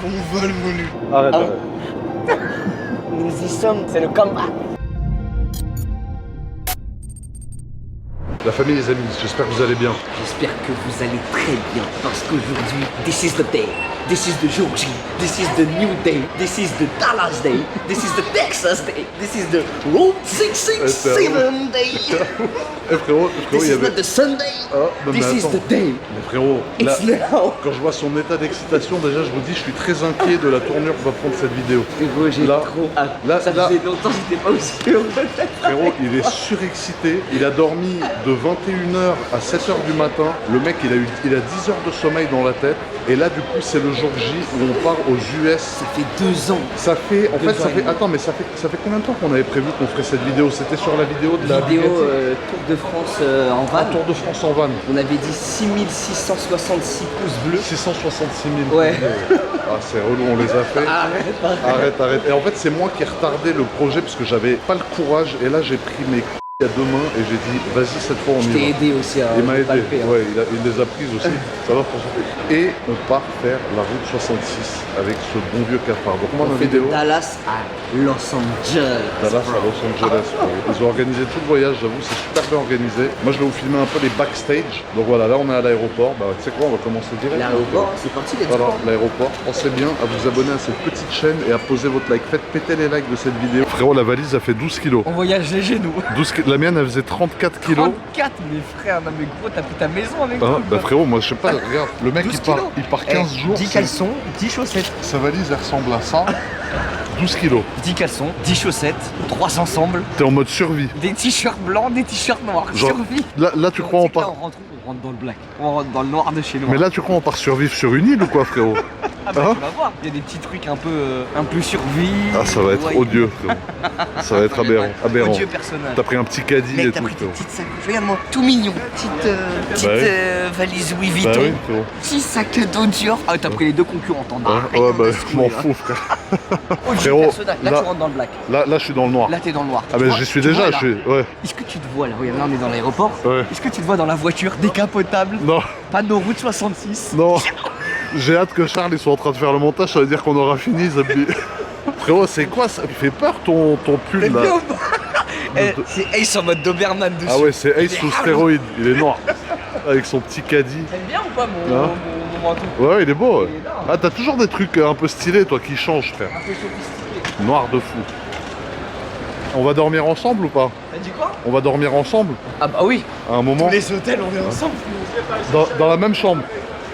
Bon vol volu. Arrête, Ah. arrête. Nous y sommes, c'est le combat. La famille, les amis, j'espère que vous allez bien. J'espère que vous allez très bien parce qu'aujourd'hui, this is the day. This is the jour J. This is the new day. This is the Dallas day. This is the Texas day. This is the Route 667 day. Frérot, This il y is avait... not the Sunday. Ah, non, mais This is attends. the day. Mais frérot, là, It's now. quand je vois son état d'excitation, déjà je vous dis, je suis très inquiet de la tournure que va prendre cette vidéo. Frérot, j'ai Là- trop hâte. là- Ça là- faisait longtemps que j'étais pas aussi heureux. Frérot, il est surexcité. Il a dormi de 21h à 7h du matin. Le mec, il a 10 heures de sommeil dans la tête. Et là, du coup, c'est le jour J où on part aux US. Ça fait 2 ans. Ça fait, en fait, Deux ça ans et fait, demi. attends, mais ça fait combien de temps qu'on avait prévu qu'on ferait cette vidéo? C'était sur la vidéo de la Vidéo Bugatti Tour de France en Ah, van. Tour de France en van. On avait dit 6666 pouces bleus. 666 000. Ouais. Ah, c'est relou, on les a fait. Arrête. Et en fait, c'est moi qui ai retardé le projet parce que j'avais pas le courage. Et là, j'ai pris mes couilles à deux mains et j'ai dit, vas-y, cette fois, on Je y t'ai va. aidé aussi à Il m'a aidé, palper, hein. ouais, il les a prises aussi, ça va franchement. Et on part faire la route 66 avec ce bon vieux cafard. Donc moi, On ma fait de vidéo, Dallas à Los Angeles. Dallas à Los Angeles. Ils ont organisé tout le voyage, j'avoue, c'est super bien organisé. Moi, je vais vous filmer un peu les backstage. Donc voilà, là, on est à l'aéroport. Bah, tu sais quoi, on va commencer direct. L'aéroport, c'est parti, les Voilà, l'aéroport. Pensez bien à vous abonner à cette petite chaîne et à poser votre like. Faites péter les likes de cette vidéo. Frérot, la valise a fait 12 kilos. On voyage léger nous. 12 La mienne, elle faisait 34 kilos. 34, mais frère, non mais gros, t'as pris ta maison avec Hein, toi. bah frérot, moi je sais pas, regarde, le mec 12 il part 15 jours. 10 c'est- caleçons, 10 chaussettes. Sa valise elle ressemble à ça. 12 kilos. 10 caleçons, 10 chaussettes, 3 ensembles, T'es en mode survie. des t-shirts blancs, des t-shirts noirs. Genre, Survie. là tu crois C'est on que là, part. on rentre dans le black. On rentre dans le noir de chez nous. Mais là tu crois on part survivre sur une île ou quoi frérot? Ah bah hein tu vas voir. Il y a des petits trucs un peu survie. Ah ça va être Ouais. odieux frérot. Ça va être aberrant. Aberrant. Odieux personnage. T'as pris un petit caddie et Mec, t'as tout pris tes frérot. petites sacoches. Regarde-moi, tout mignon. Petite oui. valise Louis Bah Vuitton. oui frérot. Petit sac à dos Dior. Ah t'as pris les deux concurrents, t'en as Hein, rien ouais bah à je m'en secouer, fous frère. hein. Odieux Frérot, personnage. Là là- tu rentres dans le black. Là je suis dans le noir. Là t'es dans le noir. Ah Tu mais vois- j'y suis tu déjà, vois, je là. suis. Ouais. Est-ce que tu te vois là? Regarde, là on est dans l'aéroport. Ouais. Est-ce que tu te vois dans la voiture décapotable? Non, Panneau route 66. non. J'ai hâte que Charles il soit en train de faire le montage, ça veut dire qu'on aura fini Zabi. Frérot, c'est quoi ça? Il fait peur ton pull T'es là. bien ou pas? Eh, c'est Ace en mode Doberman dessus. Ah ouais, c'est Ace sous stéroïde, il est noir. Avec son petit caddie. T'aimes bien ou pas mon, Hein mon manteau? Ouais, il est beau. Ouais. Il est là. Ah, t'as toujours des trucs un peu stylés, toi, qui changent, frère. Un peu sophistiqué. Noir de fou. On va dormir ensemble ou pas? T'as dit quoi? On va dormir ensemble Ah bah oui. à un moment? Les hôtels on est ensemble. Dans la même chambre.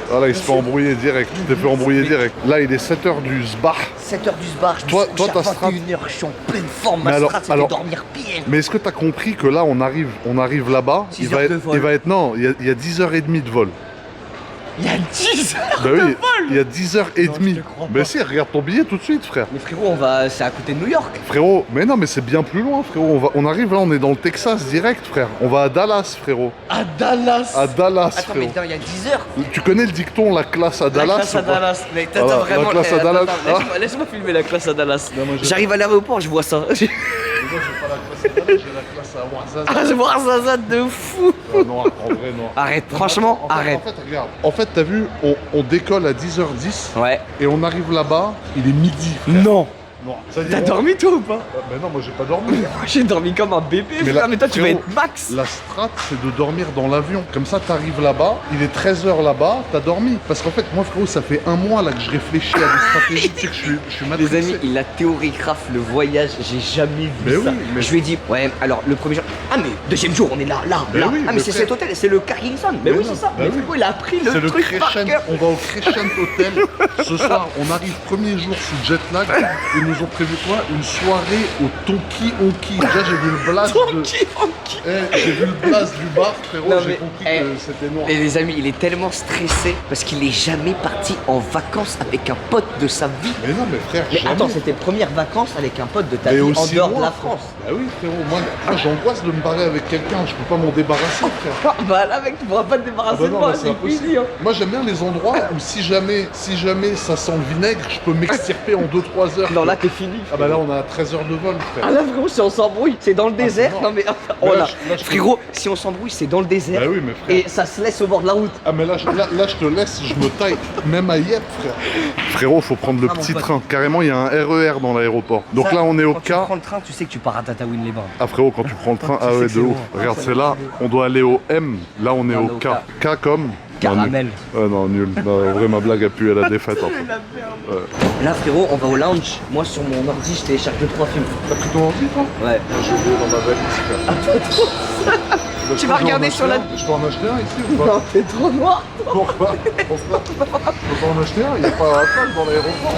Voilà, il se fait embrouiller direct. Il s'est fait embrouiller direct. Là, il est 7h du sbar. 7h du bar, je Toi, me suis ta strat- 21h, je suis en pleine forme. Mais Ma alors- strat, c'était alors- dormir bien. Mais est-ce que t'as compris que là, on arrive là-bas, 6 il va heures être, de vol. il va être, non, il y a 10h30 de vol. Il y a 10 heures Bah de oui, vol. il y a 10h30. Non, je te crois Mais pas. si, regarde ton billet tout de suite, frère. Mais frérot, c'est à côté de New York. Frérot, mais non, mais c'est bien plus loin, frérot. On arrive là, on est dans le Texas direct, frère. On va à Dallas, frérot. À Dallas. À Dallas, Attends, mais frérot. attends, il y a 10 heures. Tu connais le dicton, la classe à Dallas? La classe à ou pas Dallas. Mec, Voilà, t'as la vraiment. classe à attends, Dallas. attends, laisse-moi filmer la classe à Dallas. Non, moi, j'ai- J'arrive à l'aéroport, je vois ça. Moi, j'ai pas la classe à Dallas, j'ai la classe à Ouarzazate. Ah, je vois ça de fou. Noir, en vrai, noir. Arrête, franchement, En fait, arrête. En fait, regarde. En fait, t'as vu, on décolle à 10h10 Ouais. et on arrive là-bas, il est midi, frère. Non. Non. Ça dit, T'as on- dormi toi ou pas? Ben non, moi j'ai pas dormi. J'ai dormi comme un bébé, Mais frère. là, Mais toi, tu vas frérot, être max. La strat, c'est de dormir dans l'avion. Comme ça, t'arrives là-bas, il est 13h là-bas, t'as dormi. Parce qu'en fait, moi, frérot, ça fait un mois là que je réfléchis à des stratégies. Tu sais que je suis matrixé. Les amis, il a théorigraphe le voyage, j'ai jamais vu Mais ça. oui, mais- Je lui ai dit, ouais, alors le premier jour, ah mais deuxième jour, on est là. Mais là. oui, ah mais mais c'est frère. cet hôtel, c'est le Carrington. Mais Mais oui, non, c'est ça. bah mais oui. frérot, il a appris C'est le le truc par Crescent. cœur. On va au Crescent Hotel. Ce soir, on arrive premier jour sous jet lag. Ils nous ont prévu quoi? Une soirée au Tonki Honki. Déjà, j'ai vu le blast de. J'ai vu le blast du bar, frérot. Non, J'ai mais, compris eh, que c'était noir. Et les amis, il est tellement stressé parce qu'il est jamais parti en vacances avec un pote de sa vie. Mais non, mais frère, Mais jamais. attends, c'était premières vacances avec un pote de ta Mais vie en aussi dehors loin, de la frère. France. Bah oui, frérot. Moi, j'angoisse de me barrer avec quelqu'un. Je peux pas m'en débarrasser, frère. Ah bah là mec, tu pourras pas te débarrasser Ah bah de non, moi, mais c'est impossible. cuisine. Moi j'aime bien les endroits où si jamais ça sent le vinaigre, je peux m'extirper en 2-3 heures. Non là là t'es fini. Ah bah là on a 13 heures de vol frère. Ah là frérot, si on s'embrouille, c'est dans le désert. mort. Non mais oh Là, là, là, je- frérot, si on s'embrouille, c'est dans le désert. Bah oui mais frère. Et ça se laisse au bord de la route. Ah mais là je te laisse, je me taille, même à Yep frère. Frérot, faut prendre le Ah, mon petit pote. train. Carrément, il y a un RER dans l'aéroport. Donc là, on est au Quand K. tu prends le train, tu sais que tu pars à Tataouine-les-Bains. Ah frérot, quand tu prends le train, Tu ah sais ouais, que de c'est ouf. loin. Regarde, c'est là, on doit aller au M. Là, on est Là, on au est au K. K. K comme Caramel. Non, nul. non, nul. Non, en vrai, ma blague a pu à la défaite. En fait. Là frérot, on va au lounge. Moi sur mon ordi, je télécharge 2-3 films. T'as pris ton ordi, toi Ouais. J'ai oublié dans ma valise, frère. Tu vas regarder sur la... Je dois en acheter un ici ou pas Non, t'es trop noir. Pourquoi Je peux pas en acheter un, il n'y a pas un pack dans l'aéroport.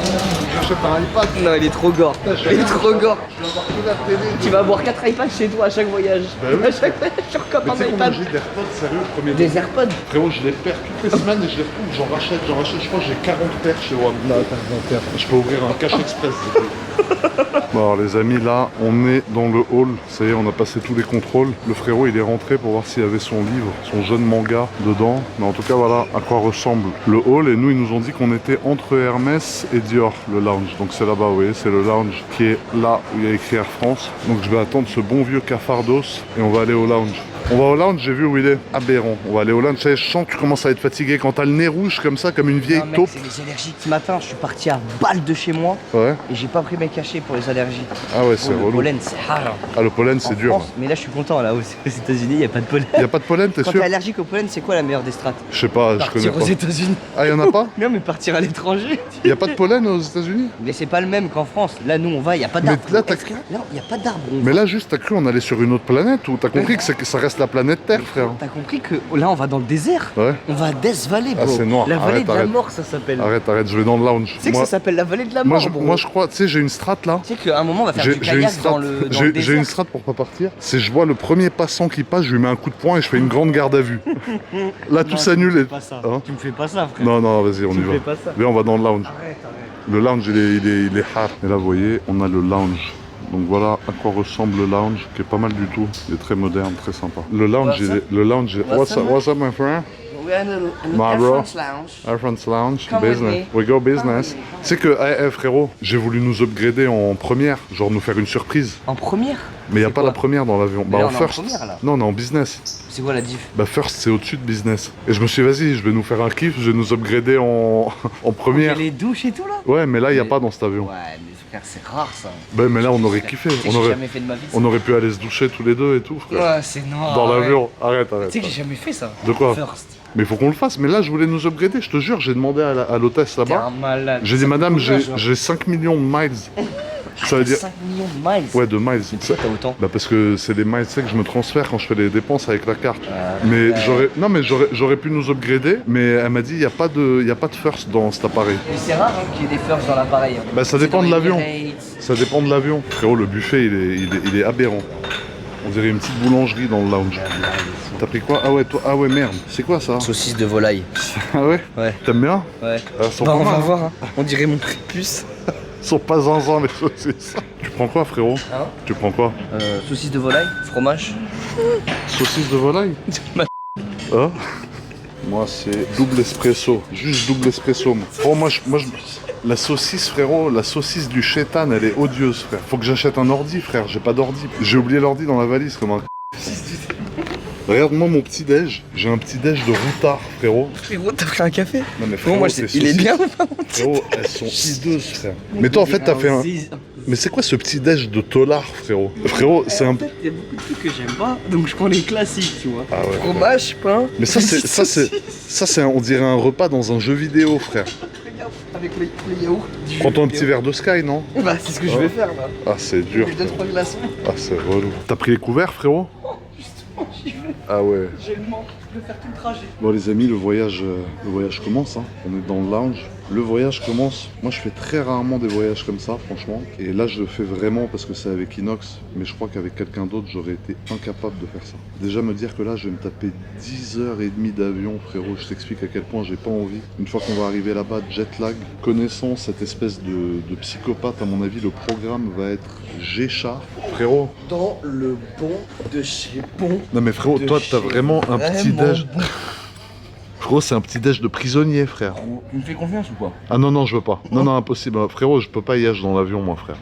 J'achète un iPad. Non, il est trop gore. Il est trop gore. Je vais avoir que la télé. Tu vas avoir 4 iPads chez toi à chaque voyage. Bah oui. À chaque voyage, tu recommends Mais un tu sais iPad. combien j'ai d'AirPods, sérieux, premier Des AirPods. Frérot, je les perds toutes les semaines et je les retrouve, j'en rachète, je crois que j'ai 40 paires chez WAM. Non, t'as 20 paires. Je peux ouvrir un cash express. Bon alors les amis, là on est dans le hall, ça y est, on a passé tous les contrôles. Le frérot il est rentré pour voir s'il y avait son livre, son jeune manga dedans. Mais en tout cas voilà à quoi ressemble le hall. Et nous ils nous ont dit qu'on était entre Hermès et Dior, le lounge. Donc c'est là-bas, vous voyez, c'est le lounge qui est là où il y a écrit Air France. Donc je vais attendre ce bon vieux cafardos et on va aller au lounge. On va au lounge, j'ai vu où il est. Aberrant. On va aller au lounge. Ça y est, je sens que tu commences à être fatigué quand t'as le nez rouge comme ça, comme une vieille Non, mec, taupe. c'est les allergies. Ce matin, je suis parti à balle de chez moi Ouais. et j'ai pas pris mes cachets pour les allergies. Ah ouais, c'est Oh, le relou. pollen, c'est hard. Ah le pollen c'est En dur. France, mais là, je suis content. Là, aux États-Unis, il n'y a pas de pollen. Y a pas de pollen, t'es Quand sûr? t'es allergique au pollen, c'est quoi la meilleure des strates? Je sais pas, je connais Partir pas. aux États-Unis. Ah, y en a pas? Non, mais partir à l'étranger. Y a pas de pollen aux États-Unis? Mais c'est pas le même qu'en France. Là, nous, on va, il n'y a pas d'arbre. là, t'as- Là, il n'y a pas d'arbre. Mais là, juste, t'as cru on allait sur une autre planète ou t'as compris que ça reste la planète Terre, frère? T'as compris que là, on va dans le désert. Ouais. On va à Death Valley, bro. Ah, c'est noir. La vallée Arrête, de la arrête. mort, ça s'appelle. Arrête, je vais dans le lounge. Tu sais que ça s'appelle la vallée de la moi, mort, bro. moi, je crois, tu sais, j'ai une strat là. Tu sais qu'à un moment, on va faire du J'ai une kayak strat, dans le j'ai désert. une strat pour pas partir. C'est je vois le premier passant qui passe, je lui mets un coup de poing et je fais une grande garde à vue. Là, tout s'annule. Et... Pas ça. Hein Tu me fais pas ça, frère. Non, non, vas-y, on y va. fais pas ça. Viens, on va dans le lounge. Arrête. Le lounge, il est hard. Et là, vous voyez, on a le lounge. Donc voilà à quoi ressemble le lounge, qui est pas mal du tout. Il est très moderne, très sympa. Le lounge, What's up, what's up, my friend? We're in an My Air bro. France lounge. Air France Lounge, Come with business. me. We go business. Tu sais que, frérot, j'ai voulu nous upgrader en première, genre nous faire une surprise. En première? Mais il n'y a C'est pas quoi? la première dans l'avion. Mais Bah là, en on est en first. première, là. Non, on est en business. C'est quoi la diff? Bah first, c'est au-dessus de business. Et je me suis dit, vas-y, je vais nous faire un kiff, je vais nous upgrader en, en première. Il y a les douches et tout, là? Ouais, mais là, il n'y a Mais- pas dans cet avion. Ouais, mais frère, c'est rare, ça. Bah, mais là, on aurait kiffé. Tu sais que On j'ai aurait, jamais fait de ma vie, ça. on aurait pu aller se doucher tous les deux et tout, frère. Ouais, c'est noir. Dans ouais. l'avion. Arrête. Tu sais que j'ai jamais fait ça. De quoi? First. Mais il faut qu'on le fasse. Mais là, je voulais nous upgrader, je te jure, j'ai demandé à l'hôtesse T'es là-bas. un malade. J'ai dit, Ça madame, coûte combien, genre j'ai 5 millions de miles. Ça veut dire. 5 millions de miles. Ouais, de miles. Pourquoi t'as autant? Bah parce que c'est des miles, tu sais, que je me transfère quand je fais les dépenses avec la carte. Ah, Mais ouais. j'aurais pu nous upgrader, mais elle m'a dit il y a pas de first dans cet appareil. Mais c'est rare hein, qu'il y ait des firsts dans l'appareil. hein. Bah ça C'est dépend dans de l'avion. Emirates. Ça dépend de l'avion. Frérot, le buffet il est aberrant. On dirait une petite boulangerie dans le lounge. T'as pris quoi? Ah ouais, toi, ah ouais, merde. C'est quoi ça? Saucisse de volaille. Ah ouais? Ouais. T'aimes bien? Ouais. Elles sont Bah, pas on va mal. voir. Hein. On dirait mon prépuce. Ils sont pas zinzin les saucisses. Tu prends quoi, frérot? Hein? Tu prends quoi? Saucisse de volaille, fromage. Saucisse de volaille? Hein? Moi, c'est double espresso. Juste double espresso. Oh, la saucisse, frérot, la saucisse du chétan, elle est odieuse, frère. Faut que j'achète un ordi, frère. J'ai pas d'ordi. J'ai oublié l'ordi dans la valise comme un. Regarde-moi mon petit déj. J'ai un petit déj de routard, frérot. Frérot, t'as pris un café? Non mais Frérot, moi, tes il est saucisses, bien. Frérot, elles sont hideuses, frère. Mais toi, en fait, t'as fait un. Mais c'est quoi ce petit déj de tolard, frérot? Frérot, c'est un. En fait, il y a beaucoup de trucs que j'aime pas, donc je prends les classiques, tu vois. Ah ouais. Fromage, pain. Mais ça, c'est, on dirait un repas dans un jeu vidéo, frère. Avec les yaourts. Prends-toi un petit verre de Sky, non? Bah, c'est ce que je vais faire là. Ah, c'est dur. Les 2-3 glaçons. Ah, c'est relou. T'as pris les couverts, frérot? Justement, j'y vais. Ah ouais. J'ai le manque. Je vais faire tout le trajet. Bon les amis, le voyage commence, hein. On est dans le lounge. Le voyage commence. Moi je fais très rarement des voyages comme ça, franchement. Et là je le fais vraiment parce que c'est avec Inox. Mais je crois qu'avec quelqu'un d'autre, j'aurais été incapable de faire ça. Déjà me dire que là je vais me taper 10h30 d'avion, frérot. Je t'explique à quel point j'ai pas envie. Une fois qu'on va arriver là-bas, jet lag. Connaissant cette espèce de psychopathe, à mon avis, le programme va être G-Char. Frérot. Dans le bon de chez Bon. Non mais frérot, De toi chez t'as vraiment un petit vraiment déj. bon. Frérot, c'est un petit déj de prisonnier, frère. Tu me fais confiance ou quoi? Ah non, non, je veux pas. Non, non, impossible. Frérot, je peux pas y aller dans l'avion, moi, frère.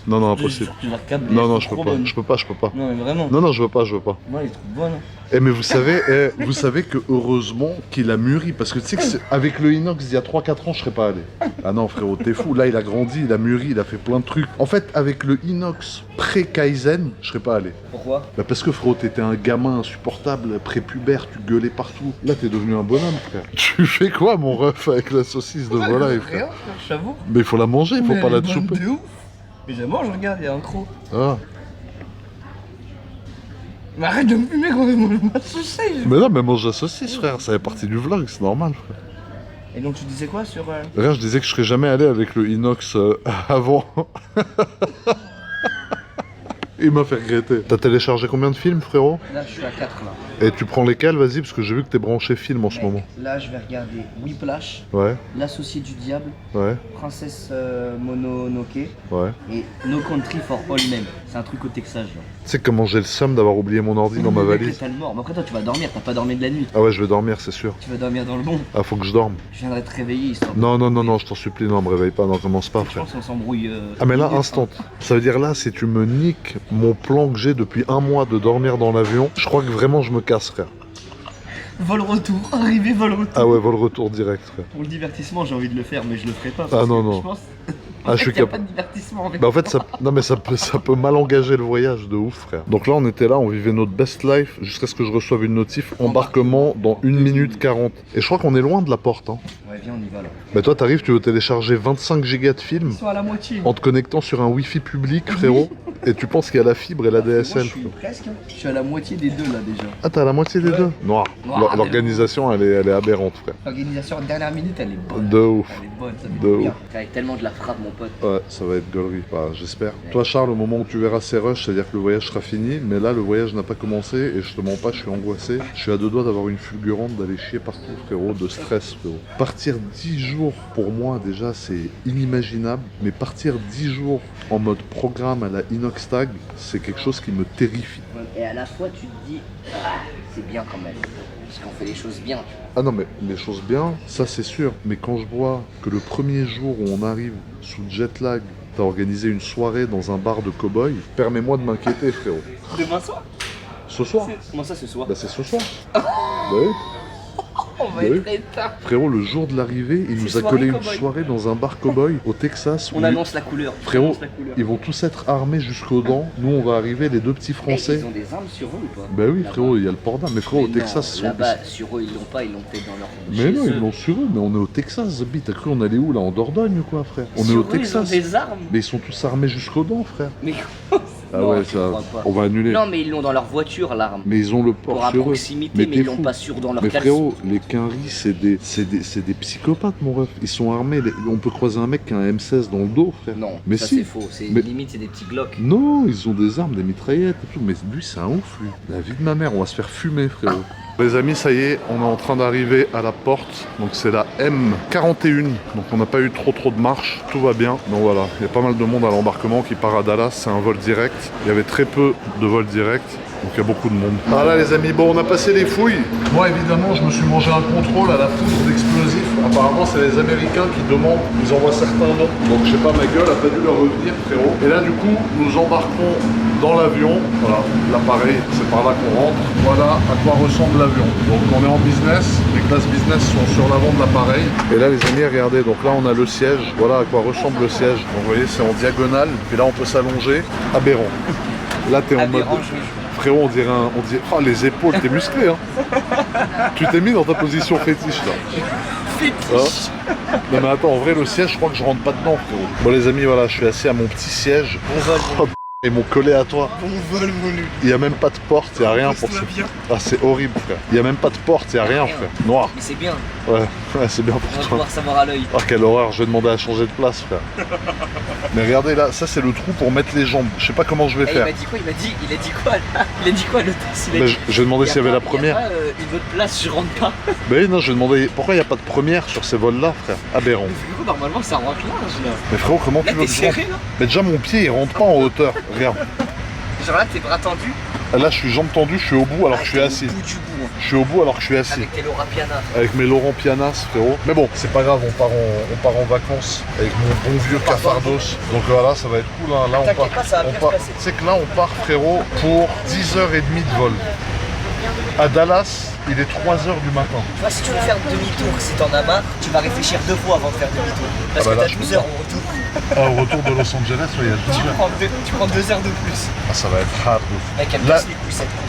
Non, non, impossible. Tu vas te câbler. Non, non, elles je sont peux trop pas. bonnes. Je peux pas, je peux pas. Non, mais vraiment. Non, non, je veux pas, je veux pas. Moi, les trucs bonnes. Eh mais vous savez que heureusement qu'il a mûri, parce que tu sais que avec le inox d'il y a 3-4 ans, je serais pas allé. Ah non frérot, t'es fou, là il a grandi, il a mûri, il a fait plein de trucs. En fait, avec le inox pré-Kaizen, je serais pas allé. Pourquoi? Bah parce que frérot, t'étais un gamin insupportable, prépubère, tu gueulais partout. Là t'es devenu un bonhomme frère. Tu fais quoi mon ref avec la saucisse de volaille frère? J'avoue. Mais il faut la manger, il faut pas la chouper. de ouf. Mais je mange, regarde, il y a un croc. Ah. Mais arrête de me fumer quand même, ma saucisse. Mais non, mais mange la saucisse frère, ça fait partie du vlog, c'est normal frère. Et donc tu disais quoi sur... Regarde, je disais que je serais jamais allé avec le inox avant. Il m'a fait regretter. T'as téléchargé combien de films, frérot? Là, je suis à 4 là. Et tu prends lesquels, vas-y, parce que j'ai vu que t'es branché film en ce moment. Là, je vais regarder Whiplash, Ouais, L'Associé du Diable, ouais, Princesse Mononoke ouais. et No Country for All Men. C'est un truc au Texas, genre. Tu sais comment j'ai le seum d'avoir oublié mon ordi dans ma Le mec, valise? t'as le mort. Mais après, toi, tu vas dormir, t'as pas dormi de la nuit. Ah ouais, je vais dormir, c'est sûr. Tu vas dormir dans le bon. Ah, faut que je dorme. Je viendrai te réveiller histoire. Non, non, non, non, je t'en supplie, non, me réveille pas, non, commence pas, Je frère. pense qu'on s'embrouille. Ah mais là, instant. Ça veut dire là, si tu me niques mon plan que j'ai depuis un mois de dormir dans l'avion, je crois que vraiment je me casse, frère. Vol retour, arrivé vol retour. Ah ouais, vol retour direct, frère. Pour le divertissement, j'ai envie de le faire, mais je le ferai pas. Ah parce non, que non. Je pense... Ah, je suis Il y a pas capable. de divertissement avec Bah en fait ça, non mais ça peut mal engager le voyage de ouf frère. Donc là on était là, on vivait notre best life jusqu'à ce que je reçoive une notif embarquement dans 1 minute 40. Et je crois qu'on est loin de la porte hein. Ouais, viens, on y va là. Bah toi t'arrives, tu veux télécharger 25 gigas de films Ils sont à la moitié. en te connectant sur un wifi public frérot. Et tu penses qu'il y a la fibre et la Moi, DSL je suis frérot. presque. Je suis à la moitié des deux là déjà. Ah t'as la moitié des deux? Noir. Noir, L'organisation elle est aberrante frère. L'organisation dernière minute, elle est bonne. De ouf. Elle est bonne, ça De fait bien. ouf. Avec tellement de la frappe, mon pote. Ouais, ça va être gaulerie, bah, j'espère. Toi Charles, au moment où tu verras ces rushs, c'est-à-dire que le voyage sera fini, mais là le voyage n'a pas commencé et je te mens pas, je suis angoissé. Je suis à deux doigts d'avoir une fulgurante, d'aller chier partout frérot, de stress frérot. Partir 10 jours pour moi déjà c'est inimaginable, mais partir 10 jours en mode programme à la Inox Tag, c'est quelque chose qui me terrifie. Et à la fois, tu te dis, ah, c'est bien quand même. Parce qu'on fait les choses bien. Ah non mais les choses bien, ça c'est sûr, mais quand je vois que le premier jour où on arrive sous jet lag, t'as organisé une soirée dans un bar de cow-boy, permets-moi de m'inquiéter frérot. Demain soir? Ce soir? Comment ça ce soir? Bah c'est ce soir. Bah oui. On va Bah oui. être éteint. Frérot, le jour de l'arrivée, il C'est nous a soirée collé une cow-boy. soirée dans un bar cow-boy au Texas. On où annonce la couleur. On Frérot, annonce la couleur. ils vont tous être armés jusqu'aux dents. Nous, on va arriver, les deux petits Eh, Français. ils ont des armes sur eux ou pas? Bah oui, Là-bas. frérot, il y a le port d'armes. Mais frérot, au Mais Texas, non, ils sont... là-bas, sur eux, ils l'ont pas, ils l'ont peut-être dans leur. Mais chez non, eux. ils l'ont sur eux. Mais on est au Texas, Zabi. T'as cru on allait où là? En Dordogne ou quoi, frère? On est Sur au eux, Texas. Ils ont des armes. Mais ils sont tous armés jusqu'aux dents, frère. Mais Ah non, ouais, je ça... crois pas. On va annuler. Non, mais ils l'ont dans leur voiture, l'arme. Mais ils ont le Pour port à sur eux. proximité, mais t'es ils l'ont fou. pas sur dans leur Mais caleçon. frérot, les Quinry, c'est des psychopathes, mon ref. Ils sont armés. On peut croiser un mec qui a un M16 dans le dos, frère. Non, mais ça si. c'est faux. C'est Mais- limite, c'est des petits glocks. Non, ils ont des armes, des mitraillettes et tout. Mais lui, c'est un ouf, lui. La vie de ma mère, on va se faire fumer, frérot. Les amis, ça y est, on est en train d'arriver à la porte. Donc c'est la M41. Donc on n'a pas eu trop de marche. Tout va bien. Donc voilà, il y a pas mal de monde à l'embarquement qui part à Dallas. C'est un vol direct. Il y avait très peu de vols directs. Donc il y a beaucoup de monde. Voilà les amis, bon on a passé les fouilles. Moi évidemment je me suis mangé un contrôle à la poudre d'explosifs. Apparemment c'est les Américains qui demandent, ils envoient certains noms. Donc je sais pas, ma gueule a pas dû leur revenir frérot. Et là du coup nous embarquons dans l'avion. Voilà, l'appareil c'est par là qu'on rentre. Voilà à quoi ressemble l'avion. Donc on est en business, les classes business sont sur l'avant de l'appareil. Et là les amis regardez, donc là on a le siège. Voilà à quoi ressemble le siège. Donc vous voyez c'est en diagonale. Puis là on peut s'allonger. Aberrant. Là t'es en mode... Aberrant, je- Frérot, on dirait Oh, les épaules, t'es musclé, hein. Tu t'es mis dans ta position fétiche, là. Fétiche. Non, mais attends, en vrai, le siège, je crois que je rentre pas dedans, frérot. Bon, les amis, voilà, je suis assis à mon petit siège. Bon vol, Oh, ils m'ont collé à toi. bon vol, volu. Il y a même pas de porte, il y a rien pour ça. Ah, c'est horrible, frère. Il y a même pas de porte, il y a rien, frère. Noir. Mais c'est bien, Ouais, c'est bien on pour va toi. pouvoir savoir à l'œil. Oh, quelle horreur, je vais demander à changer de place, frère. Mais regardez là, ça c'est le trou pour mettre les jambes. Je sais pas comment je vais Eh, il faire. m'a dit quoi? Il a dit quoi là? Il a dit quoi le test? Il a Mais dit... je vais demander Y a s'il y avait pas- la première. Y a pas, une autre place, je rentre pas. Mais oui, non, je vais demander pourquoi il n'y a pas de première sur ces vols-là, frère. Aberrant. Du coup, normalement, ça rentre large là. Mais frérot, comment Là, tu veux t'es que je rentre? serré là. Mais déjà, mon pied, il rentre pas en hauteur. Regarde. Genre là, tes bras tendus. Là, je suis jambes tendues, je suis au bout alors que je suis assis. Bout du bout, hein. Je suis au bout alors que je suis assis. Avec tes Laura Piana. Avec mes Laurent Pianas, frérot. Mais bon, c'est pas grave, on part en vacances avec mon bon vieux Cafardos. Donc voilà, ça va être cool. Hein. Là, on T'inquiète part. pas, ça va bien se passer. Tu sais que là, on part, frérot, pour 10h30 de vol. À Dallas, il est 3h du matin. Tu vois, si tu veux faire demi-tour, si t'en as marre, tu vas réfléchir 2 fois avant de faire demi-tour. Parce Ah bah que là, t'as je 12 peux heures pas. au retour. Ah, au retour de Los Angeles, ouais, il y a 12 heures. Tu prends 2 heures de plus. Ah, ça va être hard. Mec, elle me Là- casse les couilles cette conf.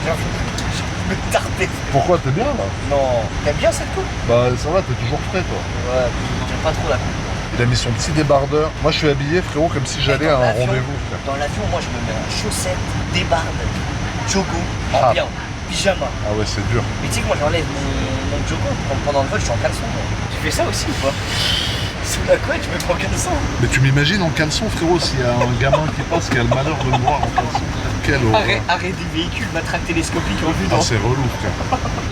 J'ai envie de me tarder. Pourquoi t'es bien là? Non, t'aimes bien cette coupe? Bah ça va, t'es toujours frais toi. Ouais, j'aime pas trop la coupe. Il a mis son petit débardeur. Moi je suis habillé frérot comme si j'allais à un rendez-vous. frère. Dans l'avion, moi je me mets en chaussettes, débarde, jogo, Ah. en bien, pyjama. Ah ouais c'est dur. Mais tu sais que moi j'enlève mon jogo pendant le vol, je suis en caleçon. Moi. Tu fais ça aussi ou pas? Sous la couette, je me prends caleçon. Mais tu m'imagines en caleçon frérot s'il y a un gamin qui passe qui a le malheur de me voir en caleçon. Quel horreur. Arrêt des véhicules, matraque télescopique en vue Ah dans. c'est relou frère.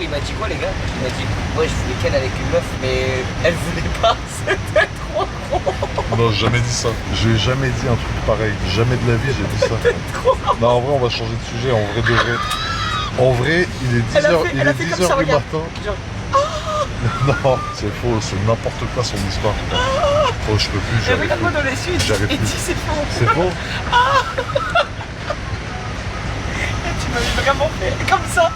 Il m'a dit quoi les gars? Il m'a dit ouais je voulais qu'elle avec une meuf mais elle voulait pas, c'était trop gros. Non j'ai jamais dit ça. J'ai jamais dit un truc pareil. Jamais de la vie j'ai dit ça. Non en vrai on va changer de sujet, en vrai de vrai. En vrai il est 10h, il est 10h du matin. Non, c'est faux, c'est n'importe quoi son histoire. Oh, je peux plus, j'arrive Regarde-moi plus. dans les yeux, J'arrive et plus. dis c'est faux. C'est faux? Tu m'avais vraiment fait comme ça.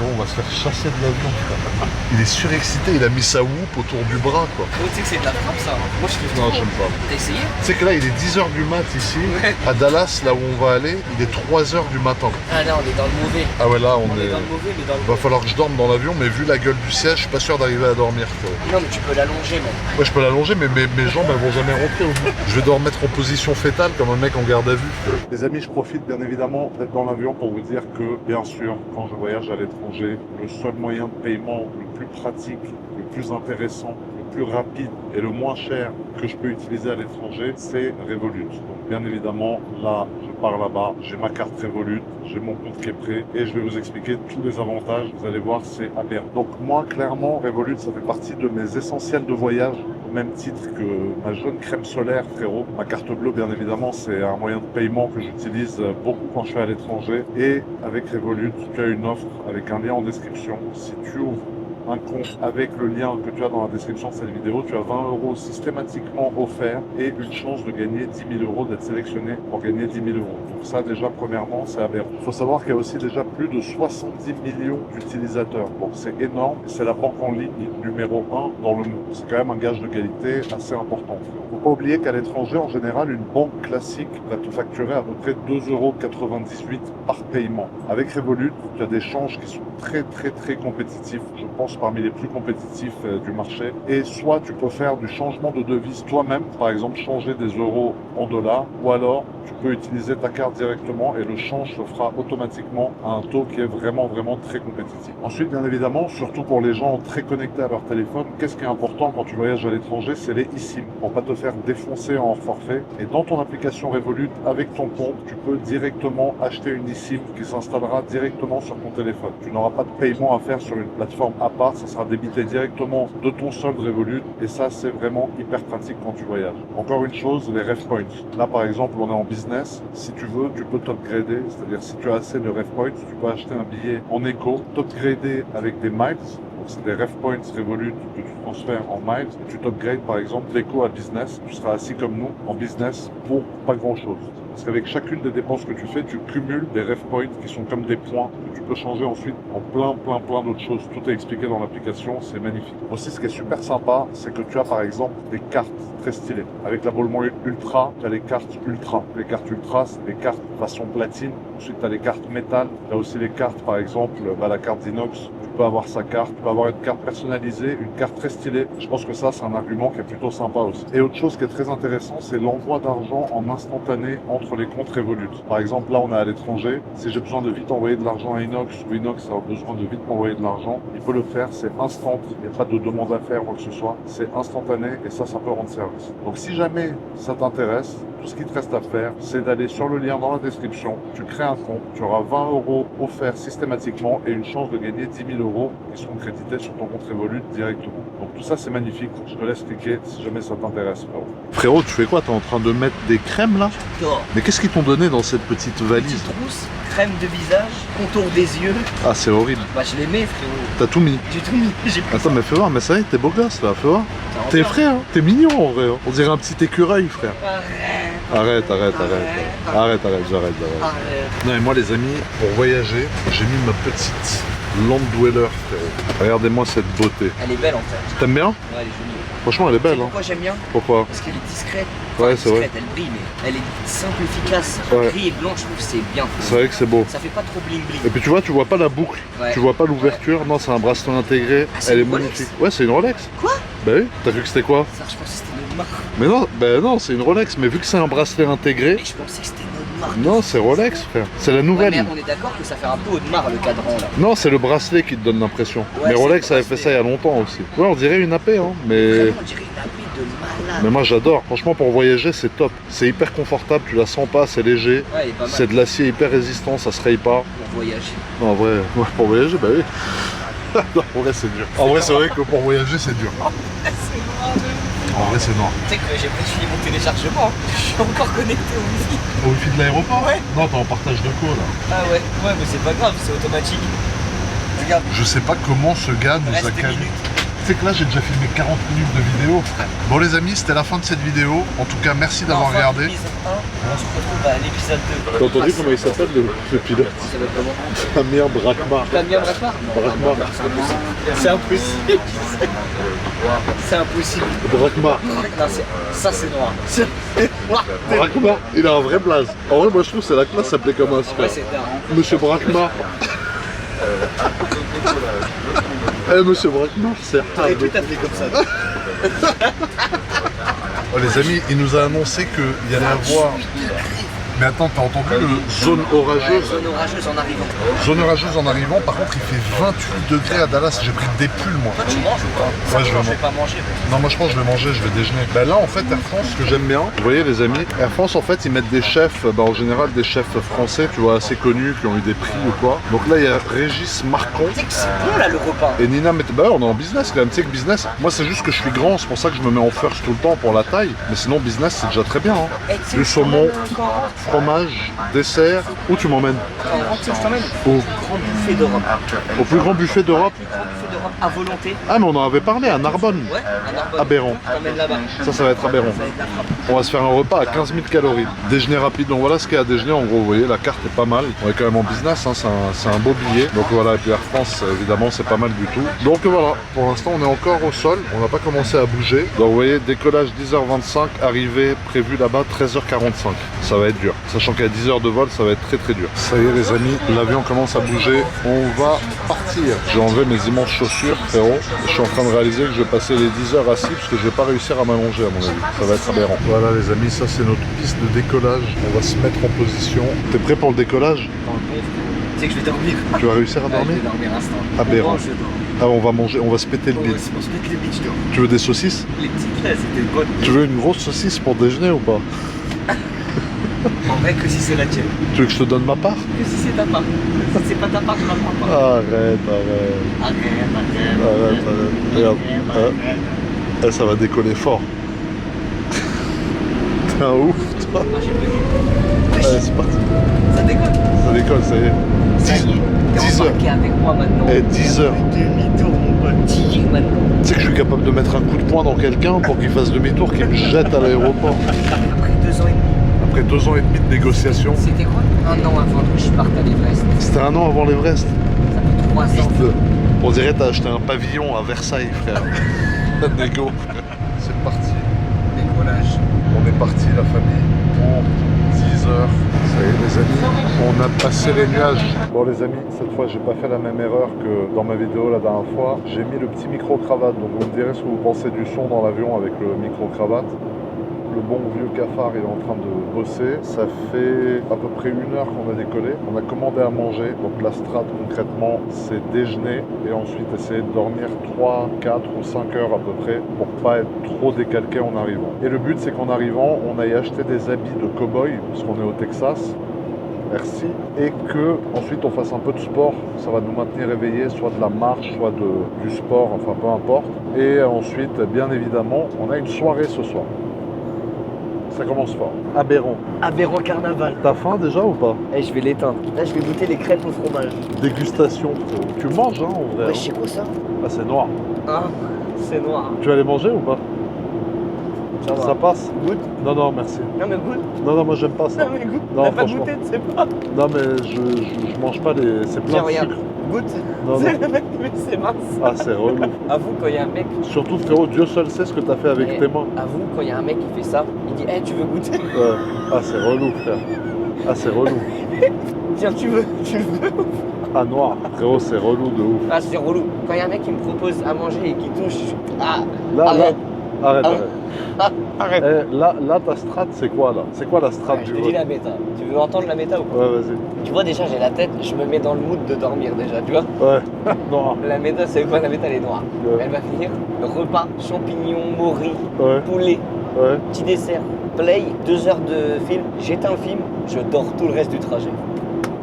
Bon, on va se faire chasser de l'avion. putain. Il est surexcité, il a mis sa whoop autour du bras, quoi. Tu sais que c'est de la frappe ça. Moi je kiffe Non, trop. j'aime pas. T'as essayé? Tu sais que là, il est 10h du mat ici. Ouais. À Dallas, là où on va aller, il est 3h du matin. Ah non, on est dans le mauvais. Ah ouais, là, on On est est... dans le mauvais, mais dans le Va falloir que je dorme dans l'avion, mais vu la gueule du siège, je suis pas sûr d'arriver à dormir, quoi. Non, mais tu peux l'allonger, mec. Ouais, je peux l'allonger, mais mes jambes, elles vont jamais rentrer au bout. Je vais devoir me mettre en position fétale comme un mec en garde à vue. Les amis, je profite bien évidemment d'être dans l'avion pour vous dire que, bien sûr, quand je voyage à l'étranger, le seul moyen de paiement le plus pratique, le plus intéressant, le plus rapide et le moins cher que je peux utiliser à l'étranger, c'est Revolut. Donc, bien évidemment, là, je pars là-bas, j'ai ma carte Revolut, j'ai mon compte qui est prêt et je vais vous expliquer tous les avantages. Vous allez voir, c'est aberrant. Donc moi, clairement, Revolut, ça fait partie de mes essentiels de voyage, au même titre que ma jaune crème solaire, frérot. Ma carte bleue, bien évidemment, c'est un moyen de paiement que j'utilise beaucoup quand je suis à l'étranger. Et avec Revolut, tu as une offre avec un lien en description. Si tu ouvres un compte avec le lien que tu as dans la description de cette vidéo, tu as 20 € systématiquement offerts et une chance de gagner 10 000 €, d'être sélectionné pour gagner 10 000 €. Donc ça déjà premièrement c'est aberrant. Il faut savoir qu'il y a aussi déjà plus de 70 millions d'utilisateurs. Donc c'est énorme, c'est la banque en ligne numéro 1 dans le monde. C'est quand même un gage de qualité assez important. Il ne faut pas oublier qu'à l'étranger, en général, une banque classique va te facturer à peu près 2,98 € par paiement. Avec Revolut, tu as des changes qui sont très compétitifs. Je pense parmi les plus compétitifs du marché. Et soit tu peux faire du changement de devise toi-même, par exemple changer des euros en dollars, ou alors tu peux utiliser ta carte directement et le change se fera automatiquement à un taux qui est vraiment très compétitif. Ensuite, bien évidemment, surtout pour les gens très connectés à leur téléphone, qu'est-ce qui est important quand tu voyages à l'étranger, c'est les eSIM, pour pas te faire défoncer en forfait. Et dans ton application Revolut, avec ton compte, tu peux directement acheter une eSIM qui s'installera directement sur ton téléphone. Tu n'auras pas de paiement à faire sur une plateforme à part, ça sera débité directement de ton solde Revolut et ça c'est vraiment hyper pratique quand tu voyages. Encore une chose, les ref points. Là par exemple on est en business, si tu veux tu peux t'upgrader, c'est-à-dire si tu as assez de ref points, tu peux acheter un billet en éco, t'upgrader avec des miles. Donc c'est des ref points Revolut que tu transfères en miles et tu t'upgrades par exemple d'éco à business, tu seras assis comme nous en business pour pas grand chose. Parce qu'avec chacune des dépenses que tu fais, tu cumules des ref points qui sont comme des points que tu peux changer ensuite en plein d'autres choses. Tout est expliqué dans l'application, c'est magnifique. Aussi, ce qui est super sympa, c'est que tu as par exemple des cartes très stylées. Avec l'abonnement Ultra, tu as les cartes Ultra. Les cartes Ultra, c'est des cartes façon platine. Ensuite, tu as les cartes métal. Tu as aussi les cartes, par exemple, la carte d'inox. Tu peux avoir sa carte, tu peux avoir une carte personnalisée, une carte très stylée. Je pense que ça, c'est un argument qui est plutôt sympa aussi. Et autre chose qui est très intéressant, c'est l'envoi d'argent en instantané entre les comptes Revolut. Par exemple, là, on est à l'étranger. Si j'ai besoin de vite envoyer de l'argent à Inox ou Inox a besoin de vite m'envoyer de l'argent, il peut le faire. C'est instant. Il n'y a pas de demande à faire ou quoi que ce soit. C'est instantané et ça peut rendre service. Donc, si jamais ça t'intéresse, tout ce qui te reste à faire, c'est d'aller sur le lien dans la description. Tu crées un compte. Tu auras 20 € offerts systématiquement et une chance de gagner 10 000 € € qui seront crédités sur ton compte Revolut directement. Donc tout ça c'est magnifique, je te laisse cliquer si jamais ça t'intéresse frérot. Frérot, tu fais quoi? T'es en train de mettre des crèmes là? J'adore. Mais qu'est-ce qu'ils t'ont donné dans cette petite valise? Petite trousse, crème de visage, contour des yeux. Ah c'est horrible. Bah je les mets frérot. T'as tout mis. J'ai tout mis. J'ai pris Attends mais fais voir, mais ça y est, t'es beau gosse là, fais voir. ça en T'es vient. frère, hein. T'es mignon en vrai. Hein. On dirait un petit écureuil frère. Arrête. Arrête, j'arrête. Arrête. Non mais moi les amis, pour voyager, j'ai mis ma petite lampe dweller frérot. Regardez-moi cette beauté. Elle est belle en fait. T'aimes bien? Ouais, elle est jolie. Franchement elle est Tu sais belle hein. pourquoi j'aime bien? Pourquoi? Parce qu'elle est discrète. Ouais, c'est vrai. Elle brille, mais elle est simple, efficace. Ouais. Gris et blanc, je trouve que c'est bien. C'est vrai que c'est beau. Ça fait pas trop bling bling. Et puis tu vois pas la boucle, Ouais. tu vois pas l'ouverture, non c'est un bracelet intégré, Ah, c'est elle est une Rolex? magnifique. Ouais c'est une Rolex. Quoi? Bah oui, t'as cru que c'était quoi? Ça, je pensais que c'était une marque. Mais non, bah non c'est une Rolex, mais vu que c'est un bracelet intégré, Et je pensais que c'était une marque. non c'est Rolex frère, c'est la Ouais, nouvelle. mais on est d'accord que ça fait un peu Audemars le cadran là. Non c'est le bracelet qui te donne l'impression. Ouais, Mais c'est Rolex le avait fait ça il y a longtemps aussi. Ouais on dirait une AP hein, mais... Vraiment, on dirait une appli de malade. Mais moi j'adore, franchement pour voyager c'est top. C'est hyper confortable, tu la sens pas, c'est léger. Ouais, elle est pas mal C'est de l'acier hyper résistant, ça se raye pas. pour voyager. Non, en vrai, ouais, pour voyager, bah oui. Non, en vrai c'est dur. En vrai c'est vrai que pour voyager c'est dur. En vrai c'est noir. Tu sais que j'ai fini mon téléchargement. Je suis encore connecté au wifi. Au wifi de l'aéroport? Ouais. Non, t'es en partage de co là. Ah ouais, mais c'est pas grave, c'est automatique. Regarde, Je sais pas comment ce gars nous a reste 2 calé. minutes. Tu sais que là j'ai déjà filmé 40 minutes de vidéo. Bon les amis, c'était la fin de cette vidéo. En tout cas, merci d'avoir Enfin, regardé. l'épisode 1, on se retrouve à l'épisode 2. T'as entendu comment il s'appelle le pilote? Ça s'appelle comment? Samir Brakmar. T'as mis un Brakmar? Brakmar. C'est impossible. C'est impossible. Brakmar. Non, ça c'est noir. C'est noir. Brakmar, il a un vrai blaze. En vrai, moi je trouve que c'est la classe s'appelait comme un Ouais, super. c'est dingue. Monsieur Brakmar. Eh monsieur Brakmar, c'est hard. Et tout à fait comme ça. Oh, les amis, il nous a annoncé qu'il y allait avoir... Mais attends, t'as entendu le zone orageuse? Zone orageuse en arrivant. Zone orageuse en arrivant, par contre il fait 28 degrés à Dallas, j'ai pris des pulls moi. Toi tu manges ou pas? Ouais, je vais vais pas manger. Non, moi je pense que je vais manger, je vais déjeuner. Bah là en fait Air France, ce que j'aime bien, vous voyez les amis, Air France en fait ils mettent des chefs, bah en général des chefs français, tu vois, assez connus, qui ont eu des prix ou quoi. Donc là il y a Régis Marcon Tu sais que c'est bon là le repas. et Nina Met... Bah on est en business quand même, tu sais que business, moi c'est juste que je suis grand, c'est pour ça que je me mets en first tout le temps pour la taille. Mais sinon business c'est déjà très bien hein. Eh, tu sais Du que saumon, quand on rentre, fromage, dessert, où tu m'emmènes? quand on rentre, tu sais, je t'emmène Où? au grand buffet d'Europe. Au plus grand buffet d'Europe. Plus grand buffet d'Europe à volonté. Ah mais on en avait parlé à Narbonne. Ouais, à Narbonne. Aberrant. Je t'emmène là-bas. Ça va être aberrant. Ça va être la frappe. On va se faire un repas à 15 000 calories. Déjeuner rapide, donc voilà ce qu'il y a à déjeuner. En gros, vous voyez, la carte est pas mal. On est quand même en business, hein, c'est un beau billet. Donc voilà, et puis Air France, évidemment, c'est pas mal du tout. Donc voilà, pour l'instant, on est encore au sol. On n'a pas commencé à bouger. Donc vous voyez, décollage 10h25, arrivée prévue là-bas 13h45. Ça va être dur. Sachant qu'il y a 10 heures de vol, ça va être très très dur. Ça y est, les amis, l'avion commence à bouger. On va partir. J'ai enlevé mes immenses chaussures, frérot. Je suis en train de réaliser que je vais passer les 10 heures assis parce que je vais pas réussir à m'allonger, à mon avis. Ça va être aberrant. Voilà, les amis, ça c'est notre piste de décollage. On va se mettre en position. T'es prêt pour le décollage? Dans le bon. Tu sais que je vais dormir. Tu vas réussir à Ouais, dormir? je vais dormir instant. Aberrant. Bon, je dors. Ah, on va manger, on va se péter le On bide. va se mettre les bitches dehors. Tu veux des saucisses? Les petites là, c'était bonne. Tu veux une grosse saucisse pour déjeuner ou pas? En vrai, que si c'est la tienne. Tu veux que je te donne ma part? Que si c'est ta part. Si c'est pas ta part, je la prends pas. Arrête. Arrête. Regarde. Eh, ça va décoller fort. T'es un ouf, toi. Ah, j'ai bugué. Allez, c'est parti. Ça décolle. Ça décolle, ça y est. Ça y est. 10 T'es heures. embarqué avec moi maintenant. Eh, 10 heures. Demi-tour, mon pote. T'y es maintenant. Tu sais que je suis capable de mettre un coup de poing dans quelqu'un pour qu'il fasse demi-tour, qu'il me jette à l'aéroport. Après 2 ans et demi. Après 2 ans et demi de négociation. C'était quoi? Un an avant que je parte à l'Everest. C'était un an avant l'Everest. Ça fait 3 ans. On dirait t'as acheté un pavillon à Versailles, frère. Négo. C'est parti. Décollage. On est parti, la famille, pour 10 heures. Ça y est, les amis, on a passé les nuages. Bon, les amis, cette fois, j'ai pas fait la même erreur que dans ma vidéo la dernière fois. J'ai mis le petit micro-cravate. Donc, vous me direz ce que vous pensez du son dans l'avion avec le micro-cravate. Le bon vieux cafard, il est en train de bosser. Ça fait à peu près 1 heure qu'on a décollé. On a commandé à manger. Donc la strate concrètement, c'est déjeuner et ensuite essayer de dormir 3, 4 ou 5 heures à peu près pour pas être trop décalqué en arrivant. Et le but, c'est qu'en arrivant, on aille acheter des habits de cow-boy parce qu'on est au Texas. merci. Et que ensuite on fasse un peu de sport. Ça va nous maintenir éveillés, soit de la marche, soit du sport, enfin peu importe. Et ensuite, bien évidemment, on a une soirée ce soir. Ça commence fort. Aberrant. Aberrant carnaval. T'as faim déjà ou pas? Eh, je vais l'éteindre. Là, je vais goûter les crêpes au fromage. Dégustation. Tu manges, hein, en vrai. Ouais, je sais quoi ça? Ah, c'est noir. Ah, c'est noir. Tu vas les manger ou pas? Ça va. Ça passe? Goûte. Non, non, merci. Non, mais goûte. Non, moi j'aime pas ça. Non, mais goûte. Non, T'as pas franchement. goûté, tu sais pas. Non, mais je mange pas les. C'est plein Tiens, de regarde. sucre. Goûte. Non, C'est non. le mec, mais c'est mince. Ah, c'est relou. Avoue, quand il y a un mec. Surtout, frérot, Dieu seul sait ce que t'as fait avec Eh, tes mains. Avoue, quand il y a un mec qui fait ça, il dit, tu veux goûter? Ouais. Ah, c'est relou, frère. Ah, c'est relou. Tiens, tu veux? Ah, noir. Frérot, c'est relou de ouf. Ah, c'est relou. Quand il y a un mec qui me propose à manger et qui touche, ah, Là, arrête. Arrête, Ah. arrête. Ah, arrête. Eh, là, ta strat, c'est quoi là? C'est quoi la strat Ouais, je du te dis vote? la méta. Tu veux entendre la méta ou pas? Ouais, vas-y. Tu vois, déjà, j'ai la tête, je me mets dans le mood de dormir déjà, tu vois. Ouais. Noir. La méta, c'est quoi? La méta, elle est noire. Ouais. Elle va finir repas, champignons, moris, Ouais. poulet, Ouais. petit dessert, play, 2 heures de film, j'éteins le film, je dors tout le reste du trajet.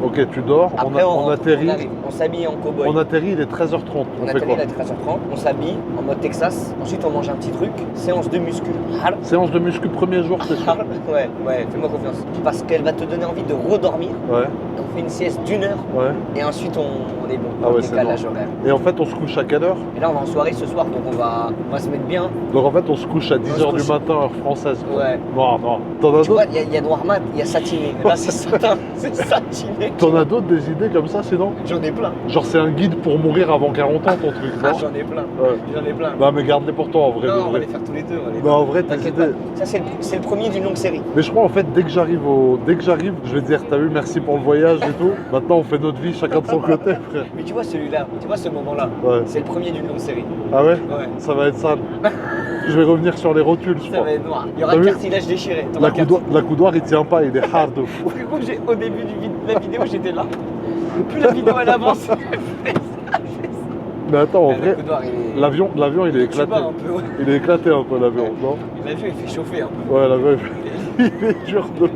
Ok, tu dors, Après, on atterrit. arrive, on s'habille en cow-boy. On atterrit, il est 13h30. On On fait atterrit quoi? à 13h30, on s'habille en mode Texas, ensuite on mange un petit truc, séance de muscu. Hard. Séance de muscu premier jour, c'est sûr. Hard. Ouais, fais-moi confiance. Parce qu'elle va te donner envie de redormir. Ouais, On fait une sieste d'1 heure ouais. et ensuite on est bon. Ah ouais, On c'est décalage bon. horaire. Et en fait, on se couche à quelle heure? Et là on va en soirée ce soir, donc on va se mettre bien. Donc en fait, on se couche à 10h se du couche. matin, heure française. Quoi. Ouais. Noir, noir. T'en as Tu vois, d'autres? il y a noir mat, il y a satiné. Là c'est satin, c'est satiné. T'en as d'autres des idées comme ça sinon? J'en ai plein. Genre c'est un guide pour mourir avant 40 ans ton truc, Ah, non? j'en ai plein. Ouais. J'en ai plein. Non mais garde-les pour toi en vrai. de Non, on va vrai. les faire tous les deux. on va les Non, faire. en vrai, tes T'inquiète idées. pas. Ça c'est le premier d'une longue série. Mais je crois en fait dès que j'arrive, je vais dire t'as vu merci pour le voyage et tout. Maintenant on fait notre vie chacun de son côté frère. Mais tu vois celui-là, tu vois ce moment-là, Ouais. c'est le premier d'une longue série. Ah ouais? Ouais. Ça va être sale. Je vais revenir sur les rotules je Ça crois. va être noir. Il y aura T'as le vu cartilage déchiré. T'auras le La coudoir il tient pas, il est hard de fou. Frérot, au début de la vidéo, j'étais là. Plus la vidéo elle avance. Mais attends, en Le vrai, couloir, il est- l'avion il est tu bats éclaté. un peu, ouais. Il est éclaté un peu l'avion, non? L'avion il fait chauffer un peu. Ouais, l'avion il est dur de fou.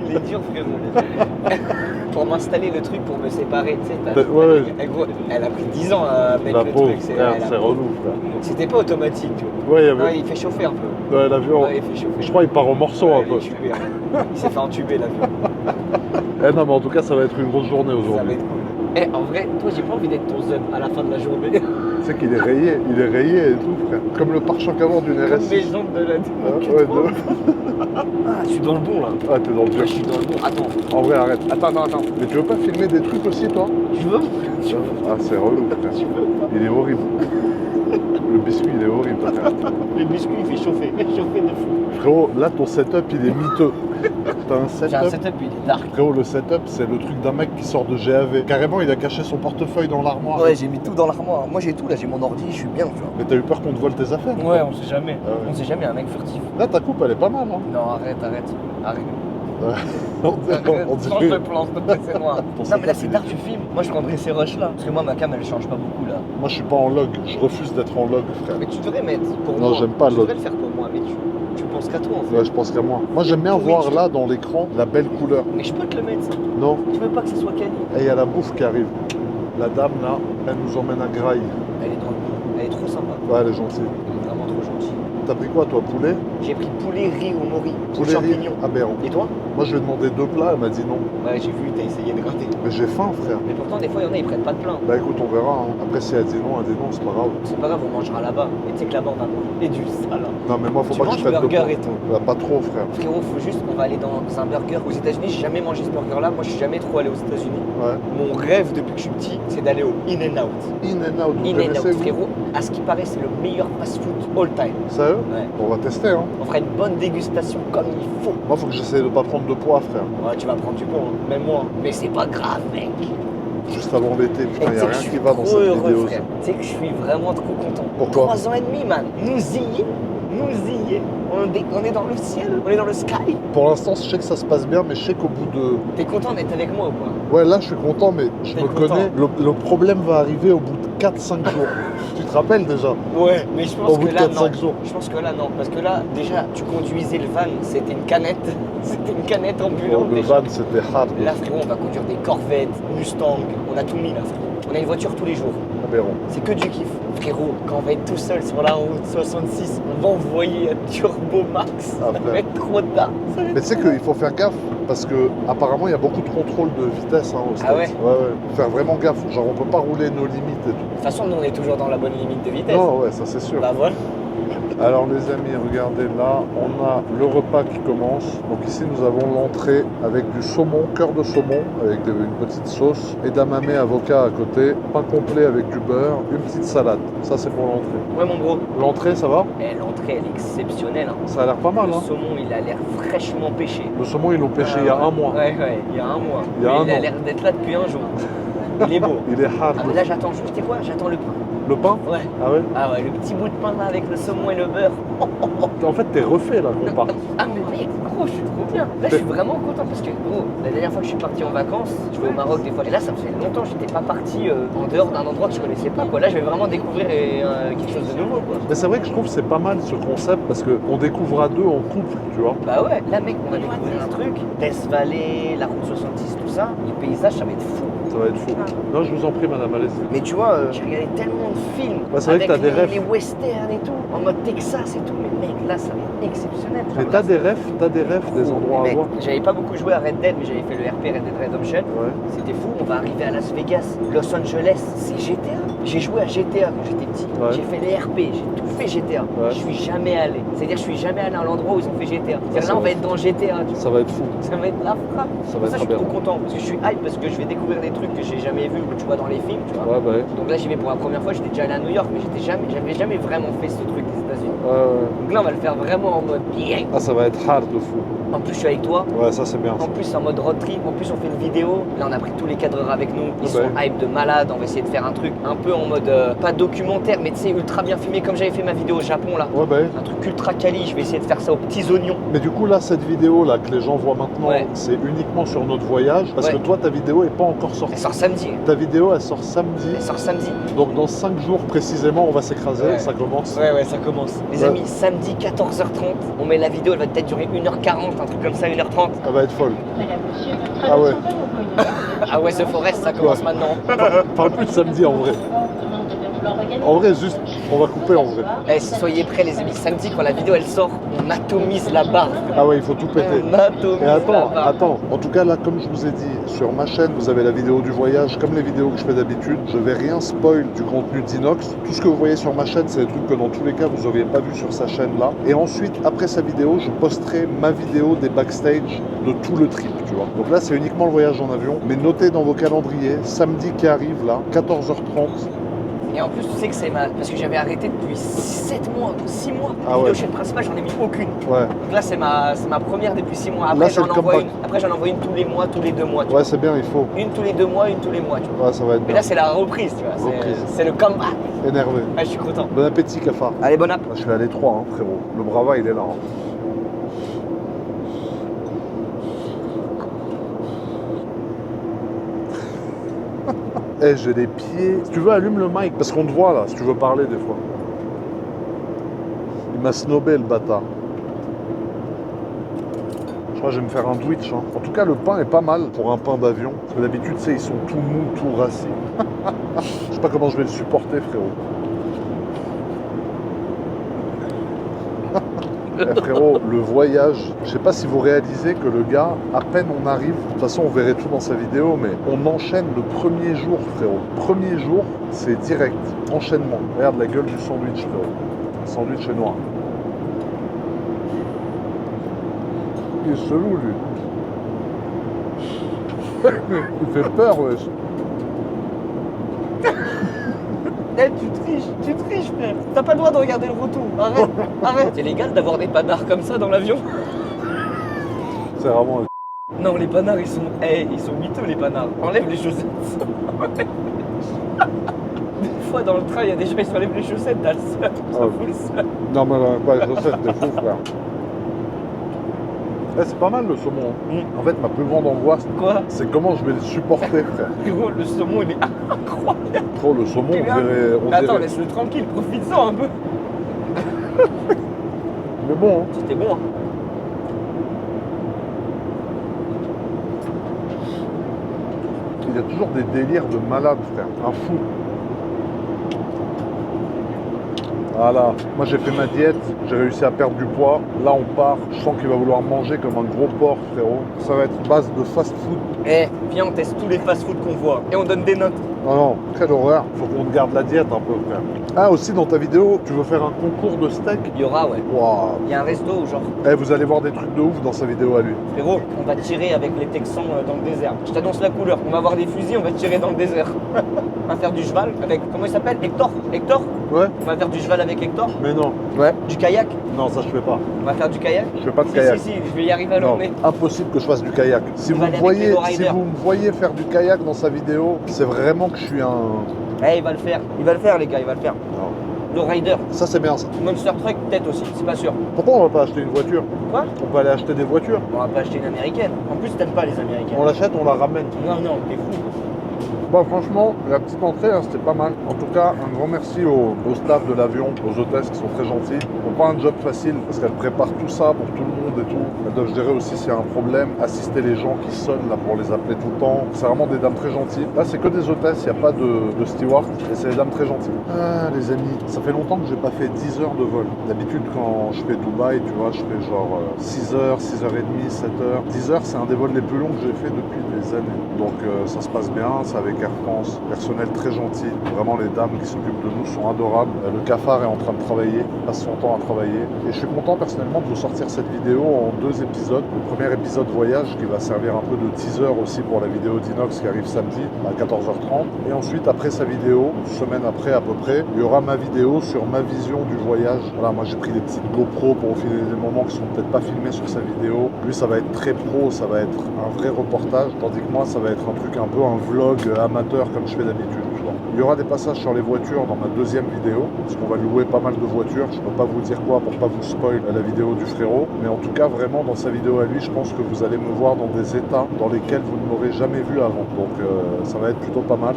Il est dur, frérot. Pour m'installer le truc, pour me séparer, tu sais. Ouais. Elle a pris 10 ans à mettre La le pauvre, truc. frère, elle a- c'est relou frère. C'était pas automatique, tu vois. Ouais, il y Non, avait... il fait chauffer un peu. ouais, l'avion, Ouais, il fait chauffer. je crois il part en morceaux Ouais, un il est peu. tubé, hein. Il s'est fait entuber l'avion. Eh non mais en tout cas ça va être une grosse journée Ça va aujourd'hui. être cool. Eh, en vrai, toi, j'ai pas envie d'être ton zub à la fin de la journée. Tu sais qu'il est rayé et tout frère. Comme le pare-choc avant d'une Comme mes RS6. jambes de la Ah, ouais, de... Ah, je suis dans le bon là. Ah t'es dans le Ouais, dur. je suis dans le bon. Attends, En vrai arrête. attends. Mais tu veux pas filmer des trucs aussi toi? Tu veux? Ah c'est relou frère. Il est horrible. Le biscuit il est horrible frère. Le biscuit il fait chauffer de fou. Frérot, là ton setup il est miteux. T'as un J'ai un setup. setup, il est dark. Frérot, le setup c'est le truc d'un mec qui sort de GAV. Carrément il a caché son portefeuille dans l'armoire. Ouais, j'ai mis tout dans l'armoire. Moi j'ai tout là, j'ai mon ordi, je suis bien, tu vois. Mais t'as eu peur qu'on te vole tes affaires? Ouais, on sait jamais. Ah ouais. On sait jamais, un mec furtif. Là ta coupe elle est pas mal hein. Non, arrête. On dirait- on Change dirait- le plan, s'il te plaît, c'est noir. Ton Non, mais setup, là c'est il est- tard, tu filmes. Moi je prendrais ces rushs là. Parce que moi ma cam elle change pas beaucoup là. Moi je suis pas en log, je refuse d'être en log frère. Mais tu devrais mettre pour Non, moi. j'aime pas Tu l'autre. devrais le faire pour moi, mais tu penses qu'à toi en fait. Ouais je pense qu'à moi. Moi j'aime bien Oui, voir tu- là dans l'écran la belle couleur. Mais je peux te le mettre ça. Non. Tu veux pas que ça soit quali. Et il y a la bouffe qui arrive. La dame là, elle nous emmène à Graille. Elle est dans le bon. Elle est trop sympa. Ouais elle est gentille. Elle est vraiment trop gentille. T'as pris quoi toi, poulet? J'ai pris poulet, riz au mori, Poulet riz champignons. aberrant. Et toi? Moi je lui ai demandé 2 plats, elle m'a dit non. Ouais, j'ai vu, t'as essayé de gratter. Mais j'ai faim frère. Mais pourtant, des fois, il y en a, ils prennent pas de plein. Bah écoute on verra hein. Après si elle dit non, c'est pas grave. C'est pas grave, on mangera là-bas. Et tu sais que là-bas, on va manger du salade. Non mais moi faut Tu pas que manges je fasse de burger pain. et tout. Bah, pas trop frère. Frérot, faut juste, on va aller dans un burger aux États-Unis. J'ai jamais mangé ce burger-là. Moi, je suis jamais trop allé aux États-Unis. Ouais. Mon rêve depuis que je suis petit, c'est d'aller au In-N-Out. In-N-Out, vous In-N-Out, connaissez vous? frérot. À ce qui paraît, c'est le meilleur fast-food all time. Sérieux? Ouais. On va tester hein. On fera une bonne dégustation comme il faut. Moi faut que j'essaie de pas prendre de poids frère. Ouais, tu vas prendre du poids, hein. Même moi. Mais c'est pas grave, mec. Juste avant l'été, Et putain tu y sais a que je rien suis qui va dans trop cette heureux, vidéo. frère. Tu sais que je suis vraiment trop content. Pourquoi? 3 ans et demi, man. Nous y est. On est dans le ciel. On est dans le sky. Pour l'instant je sais que ça se passe bien mais je sais qu'au bout de... T'es content d'être avec moi ou quoi? Ouais là je suis content mais je T'es me content. connais. Le problème va arriver au bout de 4-5 jours. Tu te rappelles déjà? Ouais, mais je Au pense bout que de là, 4-5 non. jours. Je pense que là, non. Parce que là, déjà, tu conduisais le van, c'était une canette. C'était une canette ambulante. Le déjà. van, c'était hard. Là, frérot, on va conduire des Corvettes, Mustang. On a tout mis là, frérot. On a une voiture tous les jours. Aberrant. C'est que du kiff. Frérot, quand on va être tout seul sur la route 66, on va envoyer un turbo max. Ah, Ça frère. va être trop tard. Ça va être- Mais tu sais qu'il faut faire gaffe parce que apparemment il y a beaucoup de contrôle de vitesse aux States. Ah ouais? Ouais. Faire vraiment gaffe. Genre on peut pas rouler nos limites et tout. De toute façon, nous, on est toujours dans la bonne limite de vitesse. Non, ouais, ça c'est sûr. Bah voilà. Alors les amis, regardez là, on a le repas qui commence. Donc ici nous avons l'entrée avec du saumon, cœur de saumon avec une petite sauce, edamame avocat à côté, pain complet avec du beurre, une petite salade. Ça c'est pour l'entrée. Ouais, mon gros. L'entrée ça va? Eh, l'entrée, elle est exceptionnelle. Hein. Ça a l'air pas mal Le hein. saumon, il a l'air fraîchement pêché. Le saumon ils l'ont pêché il y a un mois. Ouais, il y a un mois. Il y a Mais un il a an. l'air d'être là depuis un jour. Il est beau. Il est hard. Ah, mais là, j'attends juste, tu sais quoi? J'attends le pain. Le pain? Ouais. Ah ouais? Ah ouais, le petit bout de pain là avec le saumon et le beurre. En fait t'es refait là qu'on part. Ah mais mec, gros, je suis trop bien. Là, je suis vraiment content parce que, gros, la dernière fois que je suis parti en vacances, je vais au Maroc des fois. Et là, ça me fait longtemps que j'étais pas parti en dehors d'un endroit que je connaissais pas, quoi. Là, je vais vraiment découvrir quelque chose de nouveau, quoi. Mais c'est vrai que je trouve que c'est pas mal ce concept parce qu'on découvre à deux en couple, tu vois. Bah ouais, là, mec, on va découvrir un truc. Death Valley, la route 66, tout ça. Les paysages, ça va être fou. Ça va être fou. Non, je vous en prie, madame, allez-y. Mais tu vois, j'ai regardé tellement de films Ouais, c'est vrai que avec t'as des rêves. les westerns et tout, en mode Texas et tout. Mais mec, là, ça va être exceptionnel. Mais Genre, t'as là, des rêves, des endroits à mec, voir. j'avais pas beaucoup joué à Red Dead, mais j'avais fait le RP Red Dead Redemption. Ouais. C'était fou, on va arriver à Las Vegas, Los Angeles, c'est GTA. J'ai joué à GTA quand j'étais petit. Ouais. J'ai fait les RP, j'ai tout fait GTA. Ouais. Je suis jamais allé. C'est-à-dire je suis jamais allé à l'endroit où ils ont fait GTA. C'est-à-dire ça là on va va être dans GTA. Tu vois. Ça va être fou. Ça va être la frappe. Ça va Pour être ça je suis aberrant. trop content parce que je suis hype parce que je vais découvrir des trucs que j'ai jamais vus ou tu vois dans les films, tu vois. Ouais, bah ouais. Donc là j'y vais pour la première fois, j'étais déjà allé à New York mais j'avais jamais vraiment fait ce truc des États-Unis. Ouais. Donc là on va le faire vraiment en mode bien. Ah, ça va être hard de fou. En plus je suis avec toi. Ouais, ça c'est bien. En plus, c'est en mode road trip. En plus, on fait une vidéo. Là, on a pris tous les cadreurs avec nous. Ils Ah sont bah hype de malade. On va essayer de faire un truc un peu en mode pas documentaire, mais tu sais, ultra bien filmé comme j'avais fait ma vidéo au Japon là. Ouais, bah ouais. Un truc ultra quali. Je vais essayer de faire ça aux petits oignons. Mais du coup, là, cette vidéo là que les gens voient maintenant, Ouais. c'est uniquement sur notre voyage parce Ouais. que toi, ta vidéo est pas encore Elle sortie. sort samedi. Ta vidéo, elle sort samedi. Elle sort samedi. Donc, dans 5 jours précisément, on va s'écraser. Ouais. Ça commence. Ouais, ça commence. Les Ouais. amis, samedi 14h30. On met la vidéo. Elle va peut-être durer 1h40, un truc comme ça, 1h30. Elle va être folle. Madame, monsieur, votre Ah ouais. traversée va vous Ah ouais, The Forest, ça commence Ouais. maintenant. Parle plus de samedi en vrai. En vrai, juste, on va couper en vrai. Eh, soyez prêts, les amis. Samedi, quand la vidéo elle sort, on atomise la barre. Ah ouais, il faut tout péter. On atomise Et la attends, barre. attends. En tout cas, là, comme je vous ai dit, sur ma chaîne, vous avez la vidéo du voyage, comme les vidéos que je fais d'habitude. Je vais rien spoil du contenu d'Inox. Tout ce que vous voyez sur ma chaîne, c'est des trucs que dans tous les cas, vous n'auriez pas vu sur sa chaîne là. Et ensuite, après sa vidéo, je posterai ma vidéo des backstage de tout le trip, tu vois. Donc là, c'est uniquement le voyage en avion. Mais notez dans vos calendriers, samedi qui arrive là, 14h30. Et en plus, tu sais que c'est mal, parce que j'avais arrêté depuis 7 mois, 6 mois. Ah La vidéo ouais. chaîne principale, j'en ai mis aucune. Ouais, Donc là, c'est ma première depuis 6 mois. Là, Après, c'est j'en le envoie comeback. une. Après, j'en envoie une tous les mois, tous les 2 mois. Tu ouais, c'est bien, il faut. vois. Une tous les 2 mois, une tous les mois. Tu vois. Ouais, ça va être Mais bien. là, c'est la reprise, tu vois. Reprise. C'est le comeback. Énervé. Ah, je suis content. Bon appétit, cafard. Allez, bon app. Là, je suis à l'étroit, hein, frérot. Le Brava, il est là. hein. Eh, j'ai les pieds. Si tu veux, allume le mic, parce qu'on te voit là, si tu veux parler des fois. Il m'a snobé le bâtard. Je crois que je vais me faire un Twitch. Hein. En tout cas, le pain est pas mal pour un pain d'avion. Parce que d'habitude, tu sais, ils sont tout mous, tout rassis. Je sais pas comment je vais le supporter, frérot. Eh, frérot, le voyage, je sais pas si vous réalisez que le gars, à peine on arrive, de toute façon on verrait tout dans sa vidéo, mais on enchaîne le premier jour, frérot. Premier jour, c'est direct, enchaînement. Regarde la gueule du sandwich, frérot. Le sandwich est noir. Il est chelou, lui. Il fait peur, wesh. Eh, tu triches, frère. T'as pas le droit de regarder le retour. Arrête, arrête. C'est légal d'avoir des panards comme ça dans l'avion? C'est vraiment... Non, les panards, ils sont miteux, les panards. Enlève les chaussettes. Des fois, dans le train, il y a des gens qui s'enlèvent les chaussettes, t'as le seum. Ça Ah. fout le seum. Non, mais pas les chaussettes, t'es fou, frère. Eh, c'est pas mal le saumon. En fait, ma plus grande angoisse, Quoi? c'est comment je vais le supporter, frère. Frérot, le saumon, il est incroyable. Trop, le saumon, on dirait... Mais attends, laisse-le tranquille, profite-en un peu. Mais bon, hein. C'était bon, hein. Il y a toujours des délires de malade, frère. Un fou. Voilà. Moi, j'ai fait ma diète. J'ai réussi à perdre du poids. Là, on part. Je sens qu'il va vouloir manger comme un gros porc, frérot. Ça va être base de fast-food. Eh, viens, on teste tous les fast-food qu'on voit. Et on donne des notes. Non, non, quelle horreur. Faut qu'on te garde la diète un peu, frère. Ah, aussi, dans ta vidéo, tu veux faire un concours de steak? Il y aura, ouais. Waouh. Il y a un resto, genre, Eh, vous allez voir des trucs de ouf dans sa vidéo à lui. frérot, on va tirer avec les Texans dans le désert. Je t'annonce la couleur. On va avoir des fusils, on va tirer dans le désert. On va faire du cheval avec, comment il s'appelle? Hector? Hector? Ouais? On va faire du cheval avec Hector? Mais non. Ouais. Du kayak? Non, ça, je fais pas. On va faire du kayak? Je fais pas de Si, kayak. si, je vais y arriver à Non, l'emmener. impossible que je fasse du kayak. Si On vous, va me aller avec voyez, les si lowriders. vous me voyez faire du kayak dans sa vidéo, c'est vraiment que je suis un... Eh, il va le faire. Il va le faire, les gars, il va le faire. Non. Le rider. Ça, c'est bien, ça. Monster Truck, peut-être aussi, c'est pas sûr. Pourquoi on va pas acheter une voiture? Quoi? On peut aller acheter des voitures. On va pas acheter une américaine. En plus, t'aimes pas les américaines. On l'achète, on la ramène. Non, non, t'es fou. Bon, franchement, la petite entrée, hein, c'était pas mal. En tout cas, un grand merci au staff de l'avion, aux hôtesses qui sont très gentilles. Ils font pas un job facile parce qu'elles préparent tout ça pour tout le monde et tout. Elles doivent gérer aussi s'il y a un problème, assister les gens qui sonnent là pour les appeler tout le temps. C'est vraiment des dames très gentilles. Là, c'est que des hôtesses, il n'y a pas de steward et c'est des dames très gentilles. Ah, les amis, ça fait longtemps que j'ai pas fait 10 heures de vol. D'habitude, quand je fais Dubaï, tu vois, je fais genre 6 heures, 6h30, 7 heures. 10 heures, c'est un des vols les plus longs que j'ai fait depuis des années. Donc, ça se passe bien, c'est avec Air France, personnel très gentil. Vraiment, les dames qui s'occupent de nous sont adorables. Le cafard est en train de travailler, passe son temps à travailler. Et je suis content personnellement de vous sortir cette vidéo en 2 épisodes. Le premier épisode voyage qui va servir un peu de teaser aussi pour la vidéo d'Inox qui arrive samedi à 14h30. Et ensuite, après sa vidéo, une semaine après à peu près, il y aura ma vidéo sur ma vision du voyage. Voilà, moi j'ai pris des petites GoPro pour filer des moments qui sont peut-être pas filmés sur sa vidéo. Lui, ça va être très pro, ça va être un vrai reportage. Tandis que moi, ça va être un truc un peu un vlog amateur comme je fais d'habitude. Il y aura des passages sur les voitures dans ma deuxième vidéo, parce qu'on va louer pas mal de voitures. Je peux pas vous dire quoi pour pas vous spoil la vidéo du frérot. Mais en tout cas, vraiment, dans sa vidéo à lui, je pense que vous allez me voir dans des états dans lesquels vous ne m'aurez jamais vu avant. Donc ça va être plutôt pas mal.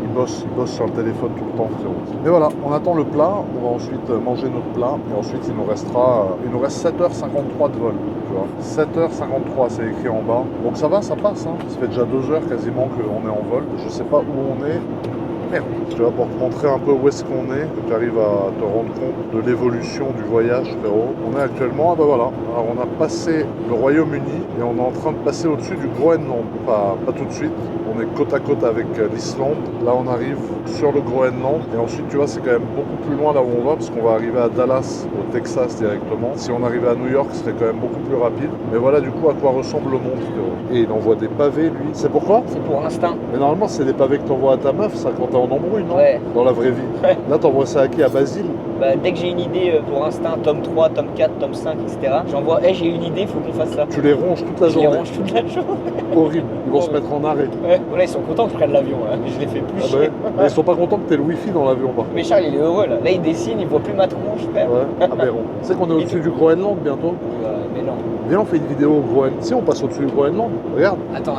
Il bosse sur le téléphone tout le temps, frérot. Et voilà, on attend le plat, on va ensuite manger notre plat, et ensuite il nous reste 7h53 de vol, tu vois. 7h53, c'est écrit en bas. Donc ça va, ça passe, hein. Ça fait déjà 2 heures quasiment qu'on est en vol. Je sais pas où on est. Merde. Tu vois, pour te montrer un peu où est-ce qu'on est, que tu arrives à te rendre compte de l'évolution du voyage, frérot. On est actuellement, ah bah voilà, alors on a passé le Royaume-Uni et on est en train de passer au-dessus du Groenland. Pas tout de suite, on est côte à côte avec l'Islande. Là, on arrive sur le Groenland et ensuite, tu vois, c'est quand même beaucoup plus loin là où on va parce qu'on va arriver à Dallas, au Texas directement. Si on arrivait à New York, ce serait quand même beaucoup plus rapide. Mais voilà du coup à quoi ressemble le monde, frérot. Et il envoie des pavés, lui. C'est pourquoi? C'est pour instinct. Mais normalement, c'est des pavés que t'envoies à ta meuf, ça, quand t'es en embrouille, non? Ouais. Dans la vraie vie. Ouais. Là, t'envoies ça à qui? À Basile? Bah, dès que j'ai une idée pour instinct, tome 3, tome 4, tome 5, etc., j'envoie, hey, j'ai une idée, il faut qu'on fasse ça. Tu les ronges toute la Je les journée. range toute la journée. Horrible. Ils vont se mettre en arrêt. Ouais. Voilà, ils sont contents que je prenne l'avion, là. Je les fais plus Ah bah chier. ouais. Mais ils sont pas contents que t'aies le wifi dans l'avion, par contre. Mais Charles, il est heureux, là. Là, il dessine, il voit plus ma tronche, frère. Ouais, aberrant. Tu sais qu'on est au-dessus du Groenland bientôt? Mais non. Viens, on fait une vidéo au Groenland. Si, on passe au-dessus du Groenland. Regarde. Attends.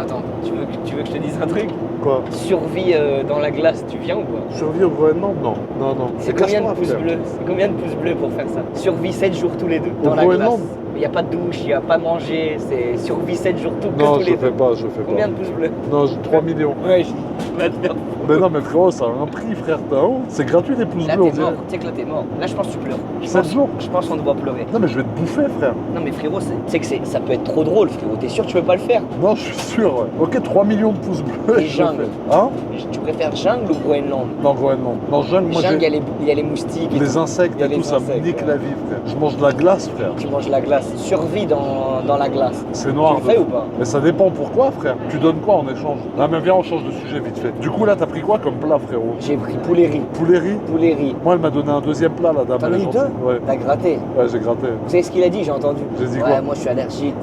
Tu veux que je te dise un truc? Quoi? Survie dans la glace, tu viens ou pas? Survie au Groenland? Non. Non. C'est combien de casse-toi, pouces frère. bleus? C'est combien de pouces bleus pour faire ça? Survie 7 jours tous les deux Au dans la Groenland? glace. Il n'y a pas de douche, il n'y a pas manger, c'est survie 7 jours que Non, tous je les fais deux. pas, je fais pas. Combien de pouces bleus? Non, j'ai 3 millions. Ouais, je vais te faire. Mais non, mais frérot, ça a un prix, frère. T'as honte. C'est gratuit les pouces Là, bleus, on t'es mort. dirait. Tu sais que là, t'es mort. Là, je pense que tu pleures. 7 jours. Je pense qu'on doit pleurer. Non, mais je vais te bouffer, frère. Non, mais frérot, tu sais que ça peut être trop drôle, frérot. T'es sûr que tu peux pas le faire? Non, je suis sûr, ouais. Ok, 3 millions de pouces bleus. Et je le jungle. fais. Hein? Tu préfères jungle ou Groenland? Non, Groenland. Non, jungle, moi Jungle, j'ai... il y a les moustiques. et Les tout. insectes Il y a et tout, les ça me insectes, nique ouais. la vie, frère. Je mange de la glace, frère. Tu manges la glace. Survie dans la glace. C'est noir. Tu le fais ou pas? Mais ça dépend pourquoi, frère. Tu donnes quoi en échange? Là, mais viens, on change de sujet vite fait. Du coup, là, t'as pris quoi comme plat, frérot? J'ai pris poulet riz. Poulet riz? Poulet riz. Moi, elle m'a donné un deuxième plat, la dame. T'en elle as est eu gentille. deux? Ouais. T'as gratté. Ouais, j'ai gratté. Vous savez ce qu'il a dit, j'ai entendu? J'ai dit Ouais, quoi? moi je suis allergique,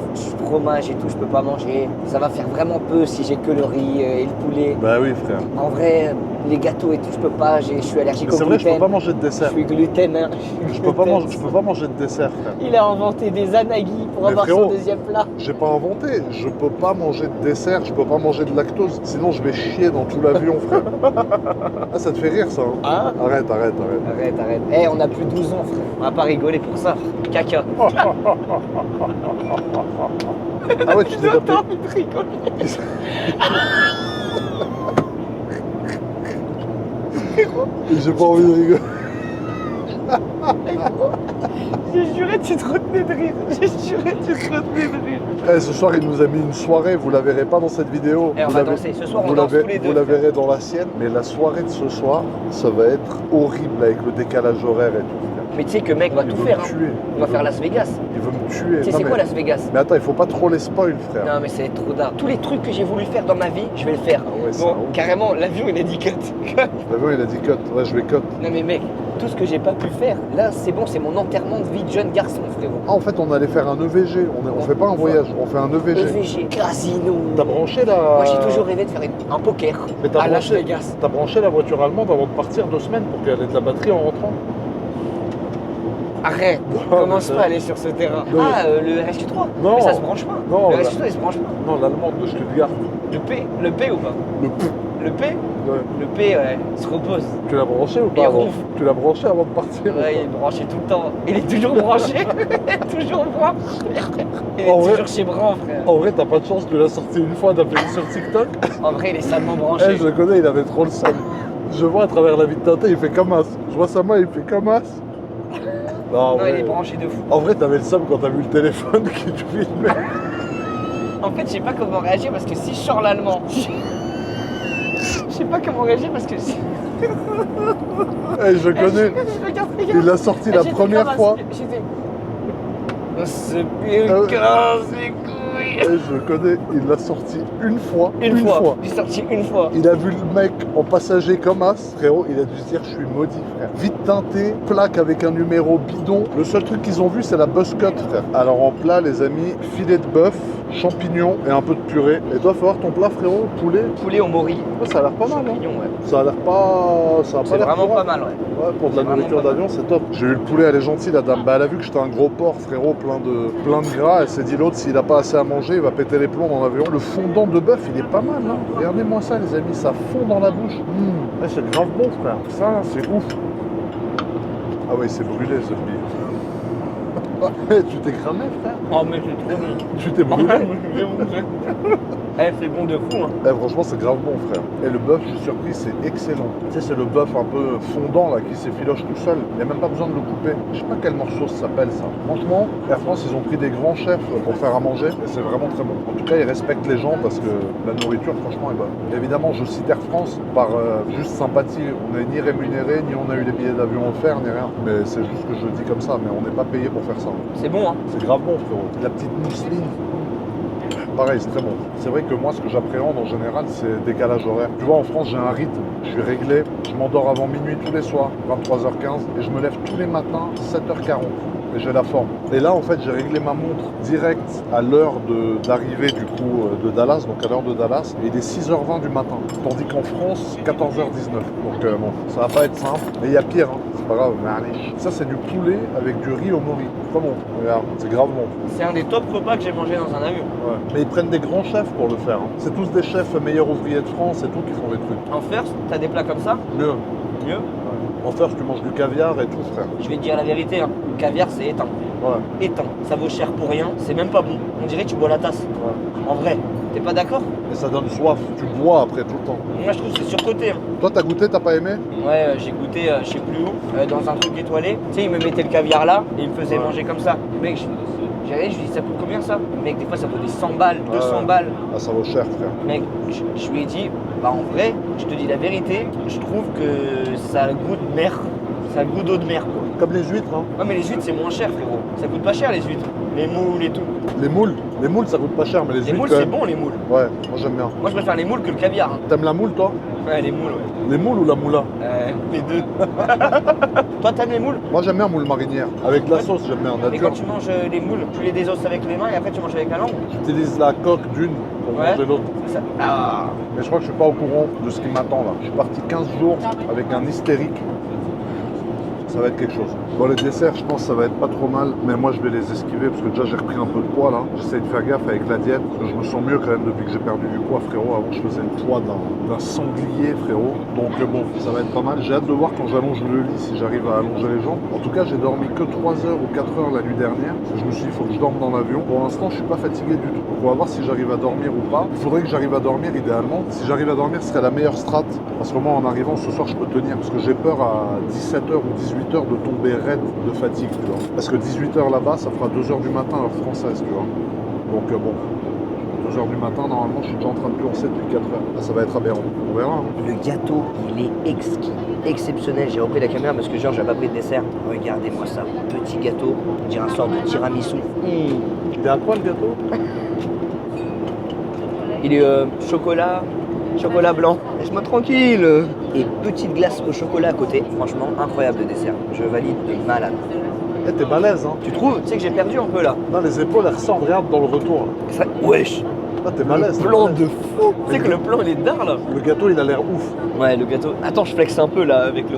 fromage et tout, je peux pas manger. Ça va faire vraiment peu si j'ai que le riz et le poulet. Bah oui, frère. En vrai, les gâteaux et tout, je peux pas, je suis allergique au C'est vrai, gluten. je peux pas manger de Je dessert. suis gluten, hein. Je peux pas manger de dessert, frère. Il a inventé des anagis pour Mais avoir frérot, son deuxième plat. J'ai pas inventé, je peux pas manger de dessert, je peux pas manger de lactose, sinon je vais chier dans tout l'avion, frère. Ah, ça te fait rire, ça, hein? Hein? Arrête. Arrête. Eh, on a plus 12 ans, frère. On va pas rigoler pour ça. Caca. Ah ouais, tu t'es tapé. envie de rigoler. J'ai pas envie de rigoler. J'ai juré, tu te retenais de rire. J'ai juré, tu te retenais de rire. Eh, ce soir, il nous a mis une soirée, vous la verrez pas dans cette vidéo. Eh, on Vous va la danser. Ce soir, on vous danse la tous les deux. Vous la verrez dans la sienne, mais la soirée de ce soir, ça va être horrible avec le décalage horaire et tout. frère. Mais tu sais que mec, on va Il tout veut faire. me Hein. tuer. On va faire Las Vegas. Il veut me tuer. Tu sais, Non, c'est mais- quoi Las Vegas? Mais attends, il faut pas trop les spoil, frère. Non, mais c'est trop tard. Tous les trucs que j'ai voulu faire dans ma vie, je vais le faire. Ah ouais, c'est Bon, un ouf. carrément, l'avion, il a dit cut. T'as vu, il a dit cut. Ouais, je vais cut. Non, mais mec, tout ce que j'ai pas pu faire, là, c'est bon, c'est mon enterrement de vie de jeune garçon, frérot. Ah, en fait, on allait faire un EVG. On fait pas un voyage, on fait un EVG. EVG, casino. T'as branché la. Moi, j'ai toujours rêvé de faire un poker Mais t'as à Las branché, Vegas. t'as branché la voiture allemande avant de partir 2 semaines pour qu'elle ait de la batterie en rentrant. Arrête, Non, commence mais pas à ça- aller sur ce terrain. Non. Ah, le RSQ3 Non. Mais ça se branche pas. Non, le là- RSQ3, il se branche pas. Non, l'allemande de Stuttgart. Le P ou pas Le P. Le P Ouais. Le P, ouais, il se repose. Tu l'as branché ou Et pas avant ronfle. Tu l'as branché avant de partir ou Ouais, il est pas branché tout le temps. Il est toujours branché. toujours branché. Il est En vrai- toujours chez Bran, frère. En vrai, t'as pas de chance, tu l'as sorti une fois d'appeler sur TikTok. En vrai, il est salement Eh, branché. je le connais, il avait trop le seum. Je vois à travers la vie de Tintin, il fait comme as. Je vois sa main, il fait comme as. Non, en Non, vrai, il est branché de fou. en vrai, t'avais le seum quand t'as vu le téléphone qui te filmait. En fait, je sais pas comment réagir parce que si je sors l'allemand, je sais pas comment réagir parce que si. Eh, je connais. Regarde. Il l'a sorti la J'étais première comme fois. J'étais. C'est Ah pire ouais. que ses couilles. Eh, je connais. Il l'a sorti une fois. Une fois. J'ai sorti une fois. Il a vu le mec en passager comme as, frérot, il a dû se dire je suis maudit, frère. Vite teinté, plaque avec un numéro bidon. Le seul truc qu'ils ont vu, c'est la buzz cut, frère. Alors en plat, les amis, filet de bœuf, champignons et un peu de purée. Et toi, faut voir ton plat, frérot, poulet. Poulet au mori. Ouais, ça a l'air pas mal, hein. Champignon, ouais. Ça a l'air pas. Ça a pas C'est l'air vraiment courant. pas mal, ouais. Ouais, pour de la Vraiment nourriture pas mal. d'avion, c'est top. J'ai eu le poulet, elle est gentille, la dame. Bah, elle a vu que j'étais un gros porc, frérot, plein de gras. Elle s'est dit, l'autre, s'il a pas assez à manger, il va péter les plombs dans l'avion. Le fondant de bœuf, il est pas mal, hein. Regardez-moi ça, les amis, ça fond dans la bouche. Ouais, c'est grave bon, frère. Ça, c'est ouf. Ah ouais, c'est brûlé, ce billet. Tu t'es cramé, frère. Oh, mais c'est trop bon. Tu t'es brûlé. Eh, c'est bon de fou, hein. Eh, franchement, c'est grave bon, frère. Et le bœuf, je suis surpris, c'est excellent. Tu sais, c'est le bœuf un peu fondant, là, qui s'effiloche tout seul. Il n'y a même pas besoin de le couper. Je sais pas quel morceau ça s'appelle, ça. Franchement, Air France, ils ont pris des grands chefs pour faire à manger. Et c'est vraiment très bon. En tout cas, ils respectent les gens parce que la nourriture, franchement, est bonne. Évidemment, je cite Air France par juste sympathie. On n'est ni rémunéré, ni on a eu les billets d'avion offerts, ni rien. Mais c'est juste que je le dis comme ça. Mais on n'est pas payé pour faire ça. C'est bon, hein. C'est grave bon, frérot. La petite mousseline. Pareil, c'est très bon. C'est vrai que moi, ce que j'appréhende en général, c'est le décalage horaire. Tu vois, en France, j'ai un rythme. Je suis réglé. Je m'endors avant minuit tous les soirs, 23h15. Et je me lève tous les matins, 7h40. Et j'ai la forme. Et là, en fait, j'ai réglé ma montre direct à l'heure d'arrivée, du coup, de Dallas. Donc, à l'heure de Dallas. Et il est 6h20 du matin. Tandis qu'en France, 14h19. Donc, bon, ça va pas être simple. Mais il y a pire, hein. C'est pas grave. Mais allez. Ça, c'est du poulet avec du riz au mori. Très bon. Regarde, c'est grave bon. C'est un des top repas que j'ai mangé dans un avion. Ouais. Mais ils prennent des grands chefs pour le faire. Hein. C'est tous des chefs meilleurs ouvriers de France et tout qui font des trucs. En first, t'as des plats comme ça? Mieux. Mieux. En first, tu manges du caviar et tout, frère. Je vais te dire la vérité, hein. Le caviar, c'est éteint. Ouais. Éteint. Ça vaut cher pour rien. C'est même pas bon. On dirait que tu bois la tasse. Ouais. En vrai. T'es pas d'accord? Et ça donne soif. Tu bois après tout le temps. Moi, je trouve que c'est surcoté, hein. Toi, t'as goûté, t'as pas aimé? Ouais, j'ai goûté, je sais plus où, dans un truc étoilé. Tu sais, il me mettait le caviar là et il me faisait Ouais. manger comme ça. Mec, j'allais, je lui dis, ça coûte combien ça? Mec, des fois, ça vaut des 100 balles, 200 Ouais. balles. Ah, ça vaut cher, frère. Mec, je lui ai dit, bah en vrai, je te dis la vérité, je trouve que ça a le goût de mer. Ça a le goût d'eau de mer, quoi. Comme les huîtres, hein. Ouais, mais les huîtres, c'est moins cher, frérot. Ça coûte pas cher, les huîtres. Les moules et tout. Les moules, ça coûte pas cher, mais les Les huîtres, moules, quand c'est même. bon, les moules. Ouais, moi j'aime bien. Moi, je préfère les moules que le caviar. Hein. T'aimes la moule, toi? Ouais, les moules, ouais. Les moules ou la moula? Les deux. Toi, t'aimes les moules? Moi j'aime bien moule marinière. Avec la sauce, j'aime bien en Et quand nature. tu manges les moules, tu les désosses avec les mains et après tu manges avec la langue? J'utilise la coque d'une pour Ouais. manger l'autre. C'est ça. Ah. Mais je crois que je suis pas au courant de ce qui m'attend là. Je suis parti 15 jours avec un hystérique. Ça va être quelque chose. Bon, les desserts, je pense que ça va être pas trop mal, mais moi je vais les esquiver parce que déjà j'ai repris un peu de poids là. J'essaie de faire gaffe avec la diète parce que je me sens mieux quand même depuis que j'ai perdu du poids, frérot. Avant, je faisais le poids d'un sanglier, frérot. Donc bon, ça va être pas mal. J'ai hâte de voir quand j'allonge le lit si j'arrive à allonger les jambes. En tout cas, j'ai dormi que 3 heures ou 4 heures la nuit dernière. Je me suis dit, il faut que je dorme dans l'avion. Pour l'instant, je suis pas fatigué du tout. Donc, on va voir si j'arrive à dormir ou pas. Il faudrait que j'arrive à dormir idéalement. Si j'arrive à dormir, ce serait la meilleure strat. Parce que moi, en arrivant ce soir, je peux tenir. Parce que j'ai peur à 17h ou 18h de tomber raide de fatigue, tu vois. Parce que 18h là-bas, ça fera 2h du matin heure française, tu vois. Donc bon, 2h du matin, normalement, je suis déjà en train de pioncer depuis 4h. Là, ça va être aberrant. On verra. Hein. Le gâteau, il est exquis, exceptionnel. J'ai repris la caméra parce que Georges n'a pas pris de dessert. Regardez-moi ça. Petit gâteau, on dirait un sort de tiramisu. Il est à quoi le gâteau? Il est chocolat blanc. Laisse-moi tranquille. Et petite glace au chocolat à côté. Franchement, incroyable le dessert. Je valide de malade. Eh, t'es balèze, hein. Tu trouves? Tu sais que j'ai perdu un peu là. Là, les épaules, elles ressortent, regarde dans le retour. Là. Wesh. Là, t'es balèze. Le plan de fou. Tu sais que le plan il est d'art là. Le gâteau, il a l'air ouf. Ouais, le gâteau. Attends, je flexe un peu là avec le.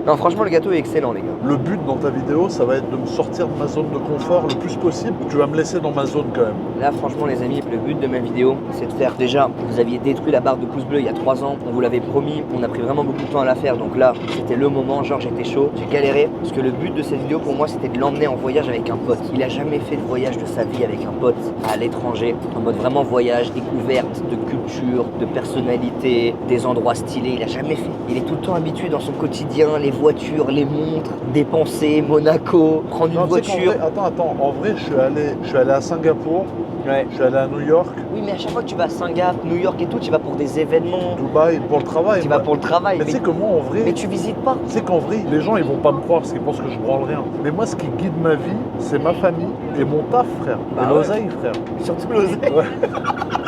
Non, franchement, le gâteau est excellent, les gars. Le but dans ta vidéo, ça va être de me sortir de ma zone de confort le plus possible. Tu vas me laisser dans ma zone quand même. Là, franchement, les amis, le but de ma vidéo, c'est de faire déjà. Vous aviez détruit la barre de pouces bleus il y a 3 ans. On vous l'avait promis. On a pris vraiment beaucoup de temps à la faire. Donc là, c'était le moment. Genre, j'étais chaud. J'ai galéré. Parce que le but de cette vidéo, pour moi, c'était de l'emmener en voyage avec un pote. Il a jamais fait de voyage de sa vie avec un pote à l'étranger. En mode vraiment voyage, découverte de culture, de personnalité, des endroits stylés. Il a jamais fait. Il est tout le temps habitué dans son quotidien, les voitures, les montres, dépenser, Monaco, prendre une Non, tu sais qu'en voiture. vrai, attends. En vrai, je suis allé à Singapour. Ouais. Je suis allé à New York, Oui, mais à chaque fois que tu vas à Singapour, New York et tout, tu vas pour des événements, Dubaï, pour le travail. tu vas pour le travail. Mais tu sais que moi, en vrai, mais tu visites pas. tu sais qu'en vrai, les gens, ils vont pas me croire parce qu'ils pensent que je branle rien. Mais moi, ce qui guide ma vie, c'est ma famille et mon taf, frère. Bah et ouais. l'oseille, frère. Surtout l'oseille. Ouais.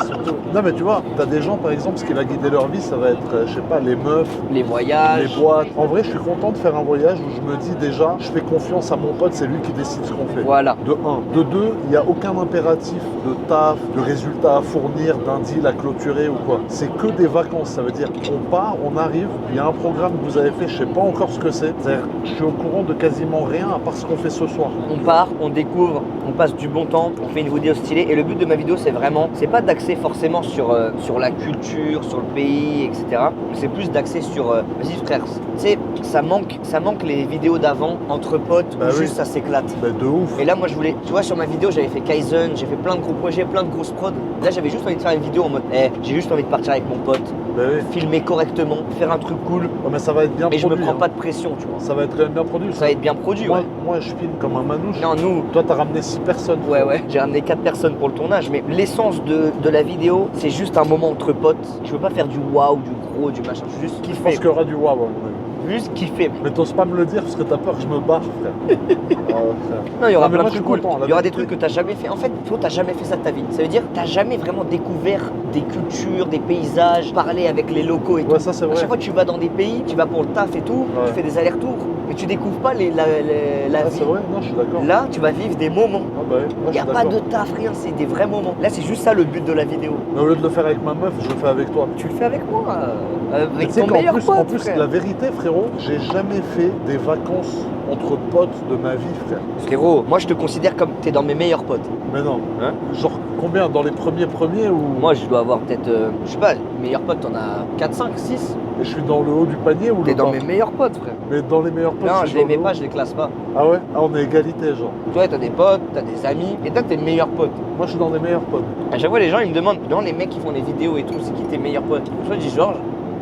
Surtout. Non, mais tu vois, t'as des gens, par exemple, ce qui va guider leur vie, ça va être, je sais pas, les meufs, Les voyages. les boîtes. En vrai, je suis content de faire un voyage où je me dis déjà, je fais confiance à mon pote, c'est lui qui décide ce qu'on fait. Voilà. De 1. De 2, il n'y a aucun impératif de taf, de résultat à fournir, d'un deal à clôturer ou quoi. C'est que des vacances. Ça veut dire on part, on arrive, il y a un programme que vous avez fait, je sais pas encore ce que c'est. C'est-à-dire, je suis au courant de quasiment rien à part ce qu'on fait ce soir. On part, on découvre, on passe du bon temps, on fait une vidéo stylée. Et le but de ma vidéo, c'est vraiment, c'est pas d'axer forcément sur la culture, sur le pays, etc. C'est plus d'axer sur, vas-y frère, tu sais, ça manque les vidéos d'avant entre potes Bah où oui. juste ça s'éclate. Bah, de ouf. Et là, moi, je voulais, tu vois, sur ma vidéo, j'avais fait Kaizen, j'ai fait plein de gros projets, plein de grosses prods. Là, j'avais juste envie de faire une vidéo en mode, j'ai juste envie de partir avec mon pote, Bah oui. filmer correctement, faire un truc cool. Ouais, mais ça va être bien Mais je produit. me prends pas hein. de pression, tu vois. Ça va être quand même bien produit. Ça va être bien produit, moi, ouais. moi, je filme comme un manouche. Non, nous, Toi, t'as ramené 6 personnes. ouais, j'ai ramené 4 personnes pour le tournage, mais l'essence de la vidéo, c'est juste un moment entre potes. Je veux pas faire du waouh, du gros, du machin, je veux juste Je pense kiffer. qu'il y aura du waouh, à mon avis. Juste kiffer. Mais t'oses pas me le dire parce que t'as peur que je me barre, frère. Frère. Non, il y aura Non, mais plein moi, de je suis trucs cool. content, la Il y aura des vérité. trucs que t'as jamais fait. En fait, toi, t'as jamais fait ça de ta vie. Ça veut dire que t'as jamais vraiment découvert des cultures, des paysages, parler avec les locaux et tout. Ouais, ça c'est À vrai. chaque fois que tu vas dans des pays, tu vas pour le taf et tout, Ouais. tu fais des allers-retours, mais tu découvres pas la Ah, vie. c'est vrai, non, je suis d'accord. Là, tu vas vivre des moments. Ah bah ouais, moi, Il je n'y a suis pas d'accord. de taf, rien, c'est des vrais moments. Là, c'est juste ça le but de la vidéo. Mais au lieu de le faire avec ma meuf, je le fais avec toi. Tu le fais avec moi, Mais avec tu sais ton qu'en meilleur plus, pote, en plus frère. la vérité, frérot, j'ai jamais fait des vacances entre potes de ma vie, frère. Frérot, moi je te considère comme t'es dans mes meilleurs potes. Mais non. Hein? Genre, combien? Dans les premiers ou. Moi, je dois avoir peut-être, je sais pas, les meilleurs potes, t'en as 4, 5, 6. Et je suis dans le haut du panier ou T'es le dans bas? mes meilleurs potes, frère. Mais dans les meilleurs potes, Non, je je suis les dans mets le pas, haut. je les classe pas. Ah ouais? Ah, on est égalité, genre. Toi, t'as des potes, t'as des amis, et toi, t'es meilleurs potes. Moi, je suis dans les meilleurs potes. À chaque fois, les gens, ils me demandent, dans les mecs qui font des vidéos et tout, c'est qui tes meilleurs potes? Je dis Georges,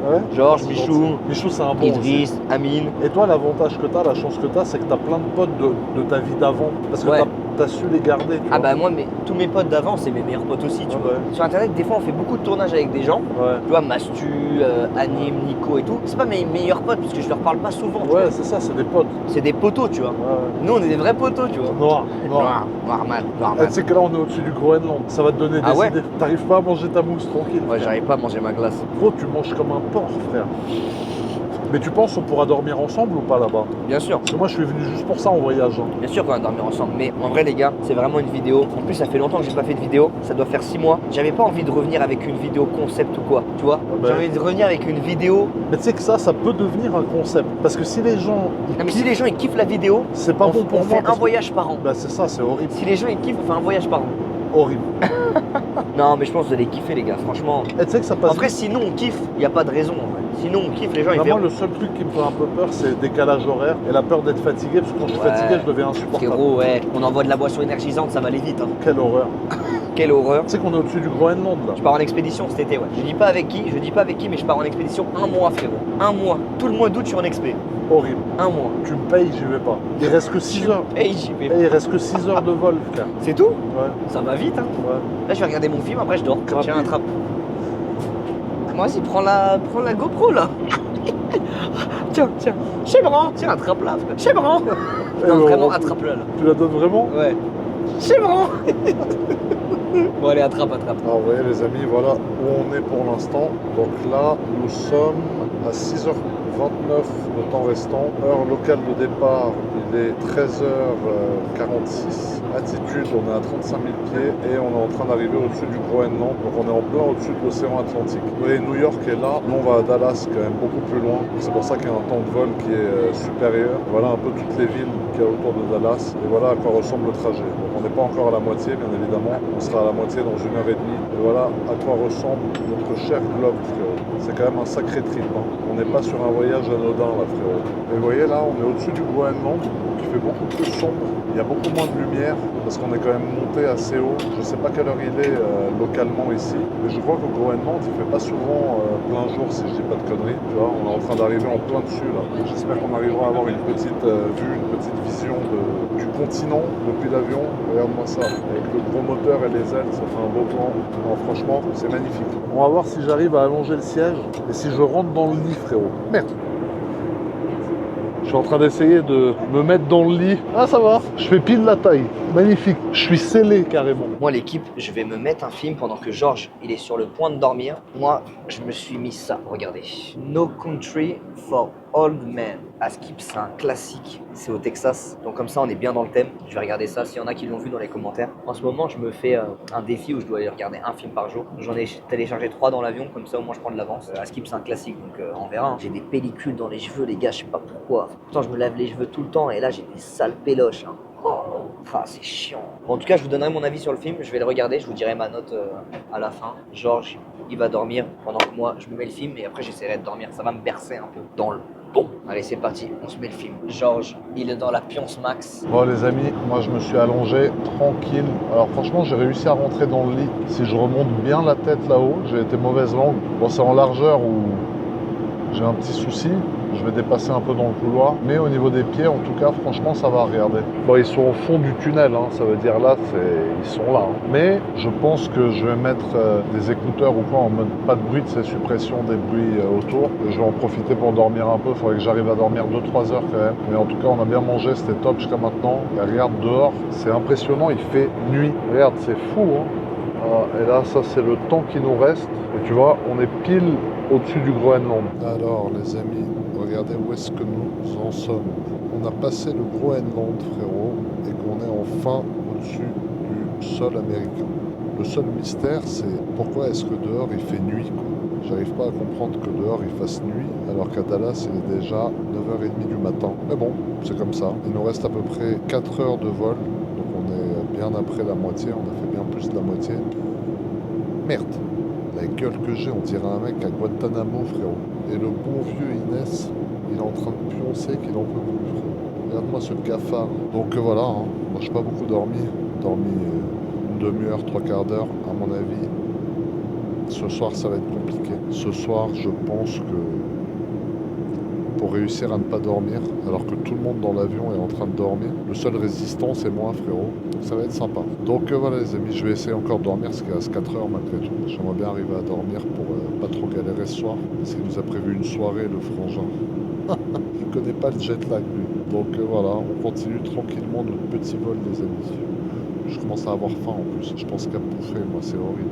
Ouais. Georges, C'est Michou, gentil. Michou, c'est un bon aussi. Idriss, Amine. Et toi, l'avantage que t'as, la chance que t'as, c'est que t'as plein de potes de ta vie d'avant. Parce que Ouais. t'as su les garder. Tu Ah vois. bah moi, tous mes potes d'avant, c'est mes meilleurs potes aussi, tu Ouais, vois. ouais. Sur internet, des fois, on fait beaucoup de tournages avec des gens. Ouais. Tu vois, Mastu, Anim, Nico et tout. C'est pas mes meilleurs potes, parce que je leur parle pas souvent. tu Ouais, vois. c'est ça, c'est des potes. C'est des potos, tu vois. Ouais. Nous, on est des vrais potos, tu vois. Noir. Noir mal, noir Eh, mal. tu sais que là, on est au-dessus du Groenland. Ça va te donner Ah des ouais idées. T'arrives pas à manger ta mousse tranquille. Ouais, frère. j'arrive pas à manger ma glace. Gros, tu manges comme un porc, frère. Mais tu penses on pourra dormir ensemble ou pas là-bas? Bien sûr. Parce que moi, je suis venu juste pour ça en voyage. Hein. Bien sûr qu'on va dormir ensemble, mais en vrai les gars, c'est vraiment une vidéo. En plus ça fait longtemps que j'ai pas fait de vidéo, ça doit faire 6 mois. J'avais pas envie de revenir avec une vidéo concept ou quoi, tu vois. bah. J'ai envie de revenir avec une vidéo. Mais tu sais que ça peut devenir un concept. Parce que si les gens. Non mais si les gens ils kiffent la vidéo, C'est pas on, bon pour on moi. fait un parce que- voyage par an. Bah, c'est ça, c'est horrible. Si les gens ils kiffent, on fait un voyage par an. Horrible. Non mais je pense que vous allez kiffer les gars, franchement. Et tu sais que ça passe. En vrai sinon on kiffe, y a pas de raison en vrai. Sinon on kiffe, les gens ils Bah, moi, verront. le seul truc qui me fait un peu peur, c'est le décalage horaire et la peur d'être fatigué. Parce que quand je suis Ouais. fatigué, je deviens insupportable. Frérot, ouais, on envoie de la boisson énergisante, ça va aller vite. Hein. Quelle horreur. Quelle horreur. Tu sais qu'on est au-dessus du Groenland là. Je pars en expédition cet été, ouais. Je dis pas avec qui, mais je pars en expédition 1 mois, frérot. 1 mois. Tout le mois d'août, je suis en expé. Horrible. 1 mois. Tu me payes, j'y vais pas. Il reste que 6 heures. Hey, j'y vais. Et il reste que 6 heures de vol, frère. C'est tout Ouais, Ça va vite, hein. ouais. Là, je vais regarder mon film, après je dors. Grave. Tiens, attrape. Moi aussi, prends la GoPro, là. Tiens. C'est bon. Tiens, attrape-la. C'est bon. Non, vraiment, attrape-la, là. Tu la donnes vraiment? Ouais. C'est bon. Bon, allez, attrape. Alors vous voyez les amis, voilà où on est pour l'instant. Donc là, nous sommes à 6h29 de temps restant. Heure locale de départ, il est 13h46. Altitude, on est à 35 000 pieds et on est en train d'arriver au-dessus du Groenland. Donc on est en plein au-dessus de l'océan Atlantique. Vous voyez, New York est là. Nous, on va à Dallas, quand même beaucoup plus loin. C'est pour ça qu'il y a un temps de vol qui est supérieur. Voilà un peu toutes les villes qu'il y a autour de Dallas. Et voilà à quoi ressemble le trajet. Donc on n'est pas encore à la moitié, bien évidemment. On sera à la moitié dans 1h30. Et voilà à quoi ressemble notre cher globe, frérot. C'est quand même un sacré trip. Hein. On n'est pas sur un voyage anodin, là, frérot. Et vous voyez, là, on est au-dessus du Groenland, qui fait beaucoup plus sombre. Il y a beaucoup moins de lumière, parce qu'on est quand même monté assez haut. Je ne sais pas quelle heure il est localement ici, mais je crois qu'au Groenland, il fait pas souvent plein jour, si je dis pas de conneries. Tu vois, on est en train d'arriver en plein dessus, là. J'espère qu'on arrivera à avoir une petite vue, une petite vision du continent depuis l'avion. Regarde-moi ça, avec le gros moteur et les ailes, ça fait un beau plan. Non, franchement, c'est magnifique. On va voir si j'arrive à allonger le siège et si je rentre dans le lit, frérot. Merde. Je suis en train d'essayer de me mettre dans le lit. Ah, ça va. Je fais pile la taille. Magnifique. Je suis scellé carrément. Moi, l'équipe, je vais me mettre un film pendant que Georges, il est sur le point de dormir. Moi, je me suis mis ça, regardez. No Country for Old Men. Skip, c'est un classique. C'est au Texas. Donc comme ça, on est bien dans le thème. Je vais regarder ça. S'il y en a qui l'ont vu dans les commentaires. En ce moment, je me fais un défi où je dois aller regarder un film par jour. J'en ai téléchargé 3 dans l'avion. Comme ça, au moins, je prends de l'avance. Skip, c'est un classique. Donc on verra. Hein. J'ai des pellicules dans les cheveux, les gars. Je sais pas pourquoi. Pourtant, je me lave les cheveux tout le temps. Et là, j'ai des sales péloches. Hein. Ah, c'est chiant. Bon, en tout cas, je vous donnerai mon avis sur le film. Je vais le regarder. Je vous dirai ma note à la fin. Georges, il va dormir pendant que moi, je me mets le film. Et après, j'essaierai de dormir. Ça va me bercer un peu dans le... Bon, allez, c'est parti. On se met le film. Georges, il est dans la pionce max. Bon les amis, moi je me suis allongé tranquille. Alors franchement j'ai réussi à rentrer dans le lit. Si je remonte bien la tête là-haut, j'ai été mauvaise langue. Bon c'est en largeur où j'ai un petit souci. Je vais dépasser un peu dans le couloir. Mais au niveau des pieds, en tout cas, franchement, ça va, regardez. Bon, ils sont au fond du tunnel, hein, ça veut dire là, ils sont là. Hein. Mais je pense que je vais mettre des écouteurs ou quoi en mode pas de bruit, de ces suppressions des bruits autour. Je vais en profiter pour dormir un peu. Il faudrait que j'arrive à dormir 2-3 heures quand même. Mais en tout cas, on a bien mangé, c'était top jusqu'à maintenant. Et regarde dehors, c'est impressionnant, il fait nuit. Regarde, c'est fou, hein. Et là, ça, c'est le temps qui nous reste. Et tu vois, on est pile au-dessus du Groenland. Alors, les amis, regardez où est-ce que nous en sommes. On a passé le Groenland, frérot, et qu'on est enfin au-dessus du sol américain. Le seul mystère, c'est pourquoi est-ce que dehors il fait nuit, quoi. J'arrive pas à comprendre que dehors il fasse nuit, alors qu'à Dallas il est déjà 9h30 du matin. Mais bon, c'est comme ça. Il nous reste à peu près 4 heures de vol, donc on est bien après la moitié, on a fait bien plus de la moitié. Merde, la gueule que j'ai, on dirait un mec à Guantanamo, frérot. Et le bon vieux Inès, il est en train de pioncer qu'il en peut plus, frérot. Regarde-moi ce cafard. Donc voilà, hein. Moi j'ai pas beaucoup dormi. Dormi une demi-heure, 3/4 d'heure, à mon avis. Ce soir, ça va être compliqué. Ce soir, je pense que pour réussir à ne pas dormir, alors que tout le monde dans l'avion est en train de dormir, le seul résistant, c'est moi, frérot. Donc ça va être sympa. Donc voilà, les amis, je vais essayer encore de dormir, parce qu'il reste 4 heures malgré tout. J'aimerais bien arriver à dormir pour pas trop galérer ce soir, parce qu'il nous a prévu une soirée, le frangin. Il connaît pas le jet lag, lui. Donc voilà, on continue tranquillement notre petit vol, les amis. Je commence à avoir faim en plus. Je pense qu'à bouffer, moi, c'est horrible.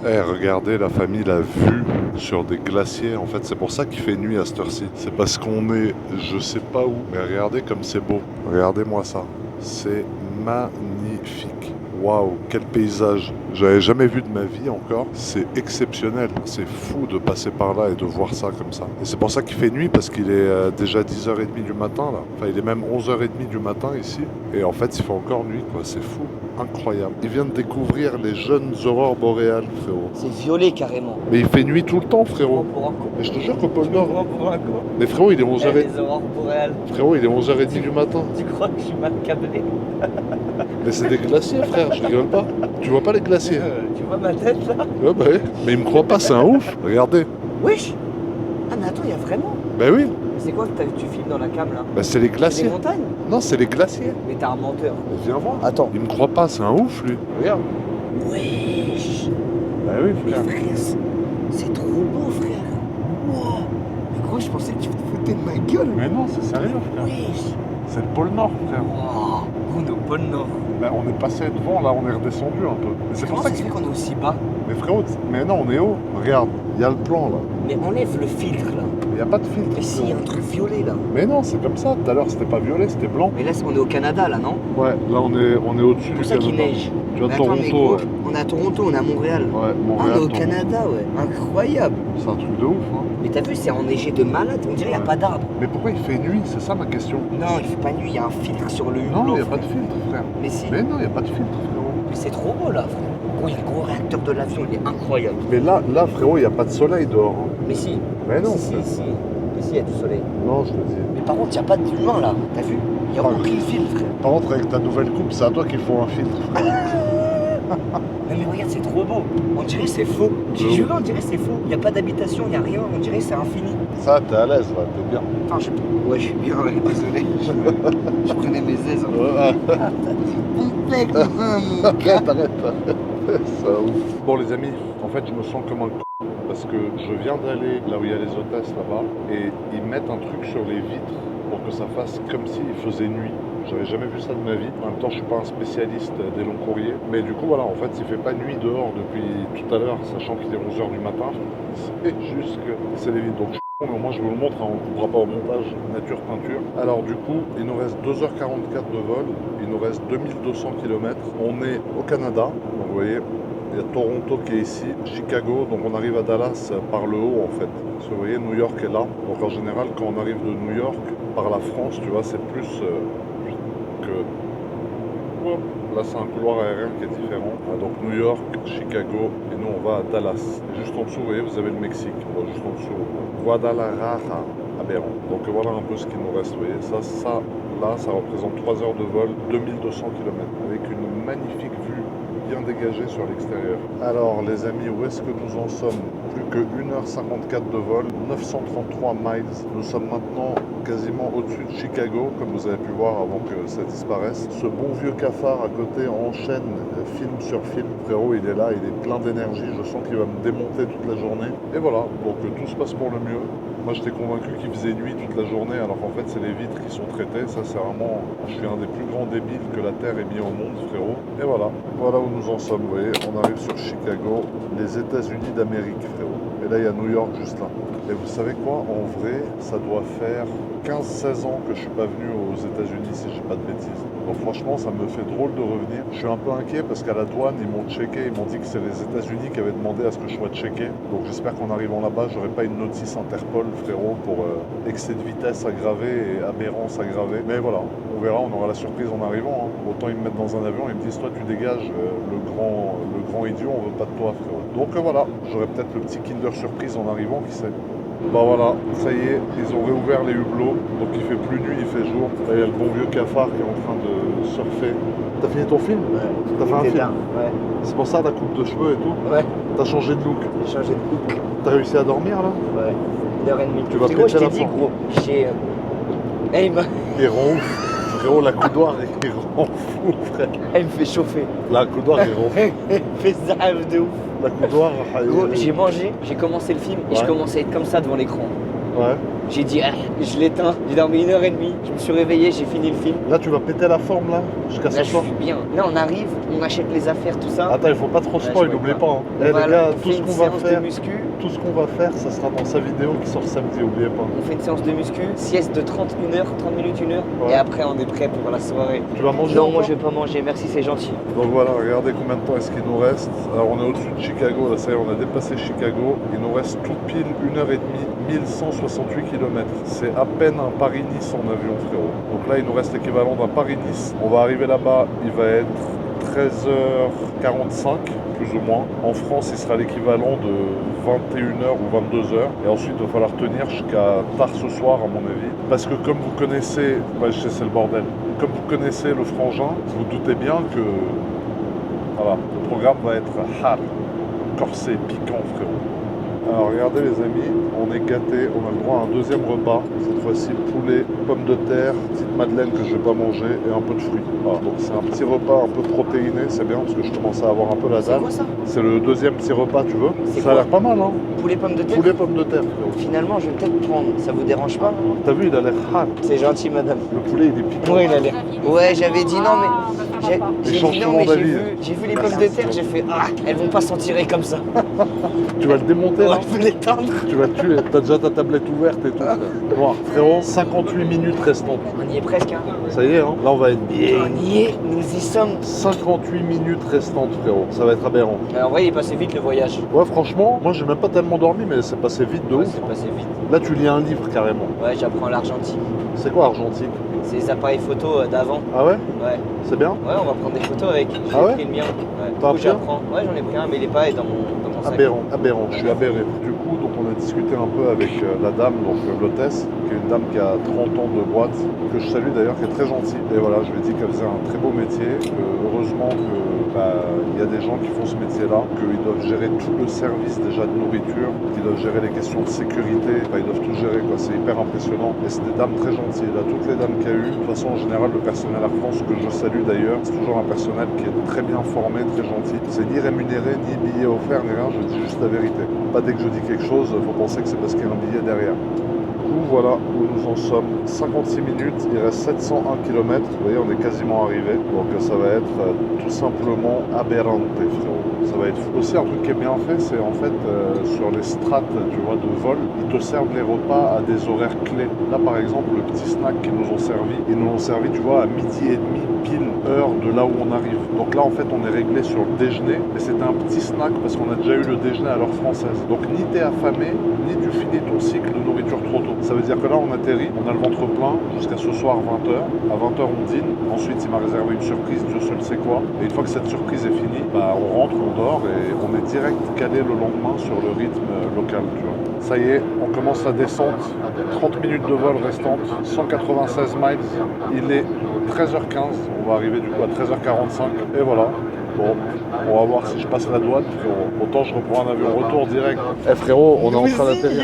Eh, regardez la famille, la vue sur des glaciers. En fait, c'est pour ça qu'il fait nuit à cette heure-ci. C'est parce qu'on est, je sais pas où, mais regardez comme c'est beau. Regardez-moi ça. C'est magnifique. Waouh, quel paysage. J'avais jamais vu de ma vie encore. C'est exceptionnel. C'est fou de passer par là et de voir ça comme ça. Et c'est pour ça qu'il fait nuit, parce qu'il est déjà 10h30 du matin là. Enfin, il est même 11h30 du matin ici. Et en fait, il fait encore nuit, quoi. C'est fou. Incroyable. Il vient de découvrir les jeunes aurores boréales, frérot. C'est violet carrément. Mais il fait nuit tout le temps, frérot. Pour un con. Mais je te jure qu'au pôle Nord. Pour un con. Mais frérot, il est 11h30. Les aurores boréales. Frérot, il est 11h30 du matin. Tu crois que je suis mal câblé? Mais c'est des glaciers, frère, je rigole pas. Tu vois pas les glaciers? Tu vois ma tête là? Ouais, bah oui. Mais il me croit pas, c'est un ouf. Regardez. Wesh. Ah mais attends, il y a vraiment. Bah oui. C'est quoi que tu filmes dans la cam là? Bah c'est les C'est des glaciers. montagnes? Non, c'est les glaciers. Mais t'es un menteur. Mais viens voir. Attends. Il me croit pas, c'est un ouf, lui. Regarde. Wesh. Bah oui, Mais frère. frère, c'est trop beau frère. Wow. Mais gros, je pensais que tu te foutais de ma gueule. Mais non, c'est sérieux, frère. Wesh. C'est le pôle Nord, frère. Wow. On est au pôle Nord. Bah on est passé devant, là, on est redescendu un peu. Mais c'est Comment pour ça ça se que... fait qu'on est aussi bas? Mais frérot, mais non, on est haut. Regarde, il y a le plan, là. Mais enlève le filtre là. Il y a pas de filtre. Mais si, il y a un truc violet là. Mais non, c'est comme ça. Tout à l'heure, c'était pas violet, c'était blanc. Mais là, on est au Canada là, non? Ouais, là, on est au-dessus C'est du pour ça qu'il Canada. neige. Tu vois, Mais attends, mais Toronto. gros, Ouais, on est à Toronto, on est à Montréal. ouais Ah, on Montréal. est au Toronto. Canada, ouais. Incroyable. C'est un truc de ouf, hein. Mais t'as vu, c'est enneigé de malade. On dirait qu'il n'y a pas d'arbres. Mais pourquoi il fait nuit? C'est ça ma question. Non, il fait pas nuit, il y a un filtre sur le hublot. Non, il n'y a frère. pas de filtre, frère. Mais si. Mais non, il n'y a pas de filtre, frérot. Mais c'est trop beau là, frère. Gros, il y a le gros réacteur de l'avion, il est incroyable. Mais là, frérot, il n'y a pas de soleil dehors. hein. Mais si. Mais non, Si, frère. si. Mais si, il y a du soleil. Non, je te dis. Mais par contre, il n'y a pas d'humain là. T'as vu? Il n'y a Ah, aucun filtre, frère. Par contre, avec ta nouvelle coupe, c'est à toi qu'il faut un filtre, frère. Non, mais regarde, c'est trop beau. On dirait c'est faux. J'ai De juré, on dirait c'est faux. Il n'y a pas d'habitation, il n'y a rien. On dirait c'est infini. Ça, t'es à l'aise, là, t'es bien. Attends, ouais, je suis bien, ouais, désolé. Je prenais mes aises. Arrête. Ça ouf. Bon, les amis, en fait, je me sens comme un parce que je viens d'aller là où il y a les hôtesses là-bas et ils mettent un truc sur les vitres pour que ça fasse comme s'il faisait nuit. J'avais jamais vu ça de ma vie. En même temps, je suis pas un spécialiste des longs courriers. Mais du coup, voilà, en fait, il fait pas nuit dehors depuis tout à l'heure, sachant qu'il est 11h du matin. C'est juste que c'est les vitres. Donc, mais au moins, je vous le montre, hein, on ne coupera pas au montage nature peinture. Alors, du coup, il nous reste 2h44 de vol. Il nous reste 2200 km. On est au Canada. Donc, vous voyez, il y a Toronto qui est ici, Chicago, donc on arrive à Dallas par le haut en fait. Parce que vous voyez, New York est là. Donc en général, quand on arrive de New York par la France, tu vois, c'est plus que... Hop, là, c'est un couloir aérien qui est différent. Donc New York, Chicago, et nous on va à Dallas. Et juste en dessous, vous voyez, vous avez le Mexique. Bon, juste en dessous, Guadalajara, aberrant. Donc voilà un peu ce qui nous reste, vous voyez. Ça, là, ça représente 3 heures de vol, 2200 km, avec une magnifique vue bien dégagé sur l'extérieur. Alors les amis, où est-ce que nous en sommes? Plus que 1h54 de vol, 933 miles. Nous sommes maintenant quasiment au-dessus de Chicago, comme vous avez pu voir avant que ça disparaisse. Ce bon vieux cafard à côté enchaîne film sur film. Frérot, il est là, il est plein d'énergie. Je sens qu'il va me démonter toute la journée. Et voilà, donc tout se passe pour le mieux. Moi j'étais convaincu qu'il faisait nuit toute la journée alors qu'en fait c'est les vitres qui sont traitées. Ça c'est vraiment... Je suis un des plus grands débiles que la Terre ait mis au monde, frérot. Et voilà, voilà où nous en sommes, vous voyez. On arrive sur Chicago, les États-Unis d'Amérique, frérot. Et là il y a New York juste là. Et vous savez quoi? En vrai, ça doit faire 15-16 ans que je suis pas venu aux États-Unis si je dis pas de bêtises. Donc franchement ça me fait drôle de revenir. Je suis un peu inquiet parce qu'à la douane ils m'ont checké, ils m'ont dit que c'est les États-Unis qui avaient demandé à ce que je sois checké. Donc j'espère qu'en arrivant là-bas j'aurai pas une notice Interpol, frérot, pour excès de vitesse aggravé et aberrance aggravée. Mais voilà, on verra, on aura la surprise en arrivant. Hein. Autant ils me mettent dans un avion, ils me disent toi tu dégages, le grand idiot, on veut pas de toi, frérot. Donc voilà, j'aurai peut-être le petit Kinder Surprise en arrivant, qui sait. Bah voilà, ça y est, ils ont réouvert les hublots, donc il fait plus nuit, il fait jour. Là, il y a le bon vieux cafard qui est en train de surfer. T'as fini ton film? Ouais. T'as fait un film? Ouais. C'est pour ça la coupe de cheveux et tout? Ouais. T'as changé de look? J'ai changé de look. T'as réussi à dormir là? Ouais. 1h30. Tu vas Frérot, je péter t'ai la dit, forme. gros. J'ai. Elle m'a. Il rend ouf. Frérot, la coudoir, il rend fou, frère. Elle me fait chauffer. La coudoir, il rend fou. Elle me fait ça de ouf. La coudoir, Gros, j'ai mangé, j'ai commencé le film et je Ouais. commençais à être comme ça devant l'écran. Ouais. J'ai dit, ah, je l'éteins. J'ai dormi 1h30. Je me suis réveillé, j'ai fini le film. Là, tu vas péter la forme là, jusqu'à Là, ce je soir. suis bien. Là, on arrive, on achète les affaires, tout ça. Attends, il faut pas trop spoil, je n'oublie vois pas. Hein. On Eh, va les là, gars, on tout fait ce une qu'on va séance de faire, muscu. tout ce qu'on va faire, ça sera dans sa vidéo qui sort samedi, oubliez pas. On fait une séance de muscu, sieste de 30 minutes, 1 heure. Ouais. Et après, on est prêt pour la soirée. Tu vas manger Non, encore moi, je vais pas manger. Merci, c'est gentil. Donc voilà, regardez combien de temps est-ce qu'il nous reste. Alors on est au-dessus de Chicago, là ça y est, on a dépassé Chicago. Il nous reste tout pile 1h30, 1168 km. C'est à peine un Paris-Nice en avion, frérot. Donc là, il nous reste l'équivalent d'un Paris-Nice. On va arriver là-bas, il va être 13h45, plus ou moins. En France, il sera l'équivalent de 21h ou 22h. Et ensuite, il va falloir tenir jusqu'à tard ce soir, à mon avis. Parce que comme vous connaissez, ouais, je sais, c'est le bordel. Comme vous connaissez le frangin, vous doutez bien que voilà, le programme va être hard, corsé, piquant, frérot. Alors regardez les amis, on est gâtés, on a le droit à un deuxième repas. Cette fois-ci poulet, pommes de terre, petite madeleine que je vais pas manger et un peu de fruits. Voilà, donc c'est un petit repas un peu protéiné, c'est bien parce que je commence à avoir un peu la C'est dalle. quoi ça? C'est le deuxième petit repas, tu veux? C'est Ça a quoi? l'air pas mal, hein? Poulet pommes de terre. Poulet, pommes de terre, frérot. Finalement, je vais peut-être prendre. Ça vous dérange pas? T'as vu, il a l'air hard. C'est gentil, madame. Le poulet, il est piquant. Oui, il a l'air. Ouais, j'avais dit non, mais. J'ai dit changement non, mais d'avis. j'ai vu les pommes de terre, j'ai fait ah, elles vont pas s'en tirer comme ça. Tu vas le démonter, On là? va l'éteindre. Tu vas le tuer. T'as déjà ta tablette ouverte et tout. Bon, frérot, 58 minutes restantes. On y est presque, hein. Ça y est, hein? Là, on va être bien. On y est, nous y sommes. 58 minutes restantes, frérot. Ça va être aberrant. Alors, en vrai, il est passé vite le voyage. Ouais, franchement, moi, j'ai même pas tellement dormi, mais c'est passé vite de Ouais, ouf. c'est passé vite. Là, tu lis un livre carrément. Ouais, j'apprends l'argentique. C'est quoi argentique? C'est les appareils photo d'avant. Ah ouais? Ouais. C'est bien? Ouais, on va prendre des photos avec. J'ai Ah ouais pris le mien. Ouais. Du T'en as coup, pris un j'apprends. Ouais, j'en ai pris un, mais il est pas dans mon sac. Aberrant, aberrant, je suis aberré. Du coup, donc on a discuté un peu avec la dame, donc l'hôtesse, qui est une dame qui a 30 ans de boîte, que je salue d'ailleurs, qui est très gentille. Et voilà, je lui ai dit qu'elle faisait un très beau métier, que heureusement il y a des gens qui font ce métier-là, qu'ils doivent gérer tout le service déjà de nourriture, qu'ils doivent gérer les questions de sécurité, enfin, ils doivent tout gérer, quoi. C'est hyper impressionnant. Et c'est des dames très gentilles. Là, toutes les dames qu'il y a eu, de toute façon, en général, le personnel Air France, que je salue d'ailleurs, c'est toujours un personnel qui est très bien formé, très gentil. C'est ni rémunéré, ni billet offert, ni rien, je dis juste la vérité. Pas dès que je dis quelque chose, faut penser que c'est parce qu'il y a un billet derrière. Du coup, voilà où nous en sommes. 56 minutes, il reste 701 km. Vous voyez, on est quasiment arrivé. Donc ça va être tout simplement aberrant, frérot. Ça va être fou. Aussi, un truc qui est bien fait, c'est en fait sur les strates, tu vois, de vol, ils te servent les repas à des horaires clés. Là, par exemple, le petit snack qu'ils nous ont servi, ils nous l'ont servi, tu vois, à 12h30, pile heure de là où on arrive. Donc là, en fait, on est réglé sur le déjeuner, mais c'était un petit snack parce qu'on a déjà eu le déjeuner à l'heure française. Donc ni t'es affamé, ni tu finis ton cycle de nourriture trop tôt. Ça veut dire que là, on atterrit, on a le ventre plein jusqu'à ce soir 20h. À 20h, on dîne. Ensuite, il m'a réservé une surprise, Dieu seul sait quoi. Et une fois que cette surprise est finie, bah, on rentre, on dort et on est direct calé le lendemain sur le rythme local, tu vois. Ça y est, on commence la descente. 30 minutes de vol restantes, 196 miles. Il est 13h15, on va arriver du coup à 13h45. Et voilà. Bon, on va voir si je passe la douane, frérot. Autant je reprends un avion retour direct. Eh frérot, on est en train d'atterrir.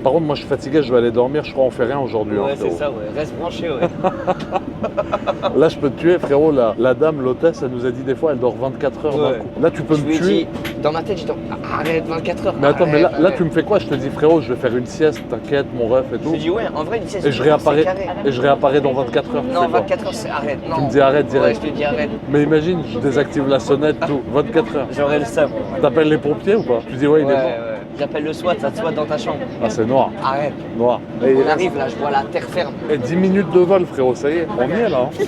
Par contre, moi je suis fatigué, je vais aller dormir. Je crois qu'on fait rien aujourd'hui. Ouais, hein, c'est frérot. ça, ouais. Reste branché, ouais. Là, je peux te tuer, frérot. La dame, l'hôtesse, elle nous a dit des fois, elle dort 24 heures d'un Ouais. coup. Là, tu peux Je me lui ai tuer. dit, dans ma tête, j'ai dit, arrête 24 heures. Mais attends, mais arrête, là, arrête. tu me fais quoi? Je te dis, frérot, je vais faire une sieste, t'inquiète, mon ref et Je tout. lui ai dit, ouais, en vrai, une sieste, Et je c'est réapparais, carré. et je réapparais dans 24 heures. Non, c'est quoi 24 heures, c'est arrête. Non. Tu me dis arrête direct. Ouais, je te dis arrête. Mais imagine, je désactive la sonnette, tout. 24 heures. J'aurais le seum. T'appelles les pompiers ou pas? Tu dis, ouais, il Ouais, est mort. ouais. J'appelle le SWAT, ça te SWAT dans ta chambre. Ah, c'est noir. Arrête. Noir. On arrive là, je vois la terre ferme. Et 10 minutes de vol, frérot, ça y est. On y est là. Hein.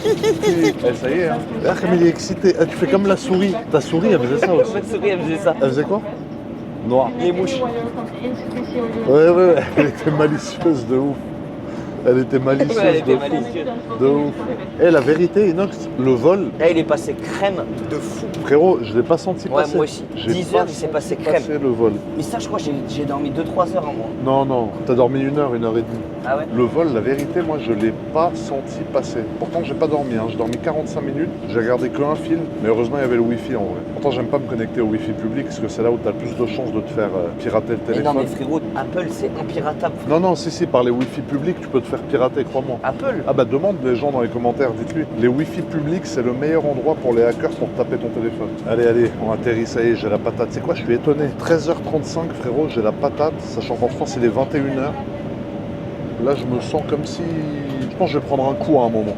Eh, ça y est. Hein. Regarde comme il est excité. Eh, tu fais comme la souris. Ta souris, elle faisait ça aussi. Votre souris, elle faisait ça. Elle faisait quoi? Noir. Les mouches. Ouais, elle était malicieuse de ouf. Elle était malicieuse Ouais, elle était de fou. malicieuse. De ouf. Eh, la vérité, Inox, le vol, Là, il est passé crème de fou. frérot, je l'ai pas senti Ouais, passer. moi aussi. J'ai 10 pas heures, il s'est senti passé crème. passer le vol. Mais ça, je crois que j'ai dormi 2-3 heures en moi. Non, non, t'as dormi 1 heure, 1 heure et demie. Ah ouais? Le vol, la vérité, moi, je l'ai pas senti passer. Pourtant, j'ai pas dormi, hein. J'ai dormi 45 minutes, j'ai regardé qu'un film, mais heureusement, il y avait le Wi-Fi en vrai. Pourtant, j'aime pas me connecter au Wi-Fi public, parce que c'est là où t'as le plus de chances de te faire pirater le Mais téléphone. non, mais frérot, Apple, c'est impiratable. Non, non, si, par les Wi-Fi publics, tu peux te faire pirater, crois-moi. Apple? Ah bah demande les gens dans les commentaires, dites-lui. Les Wi-Fi publics, c'est le meilleur endroit pour les hackers pour taper ton téléphone. Allez, on atterrit, ça y est, j'ai la patate. C'est quoi, je suis étonné. 13h35, frérot, j'ai la patate, sachant qu'en France, il est 21h. Là, je me sens comme si... Je pense que je vais prendre un coup à un moment.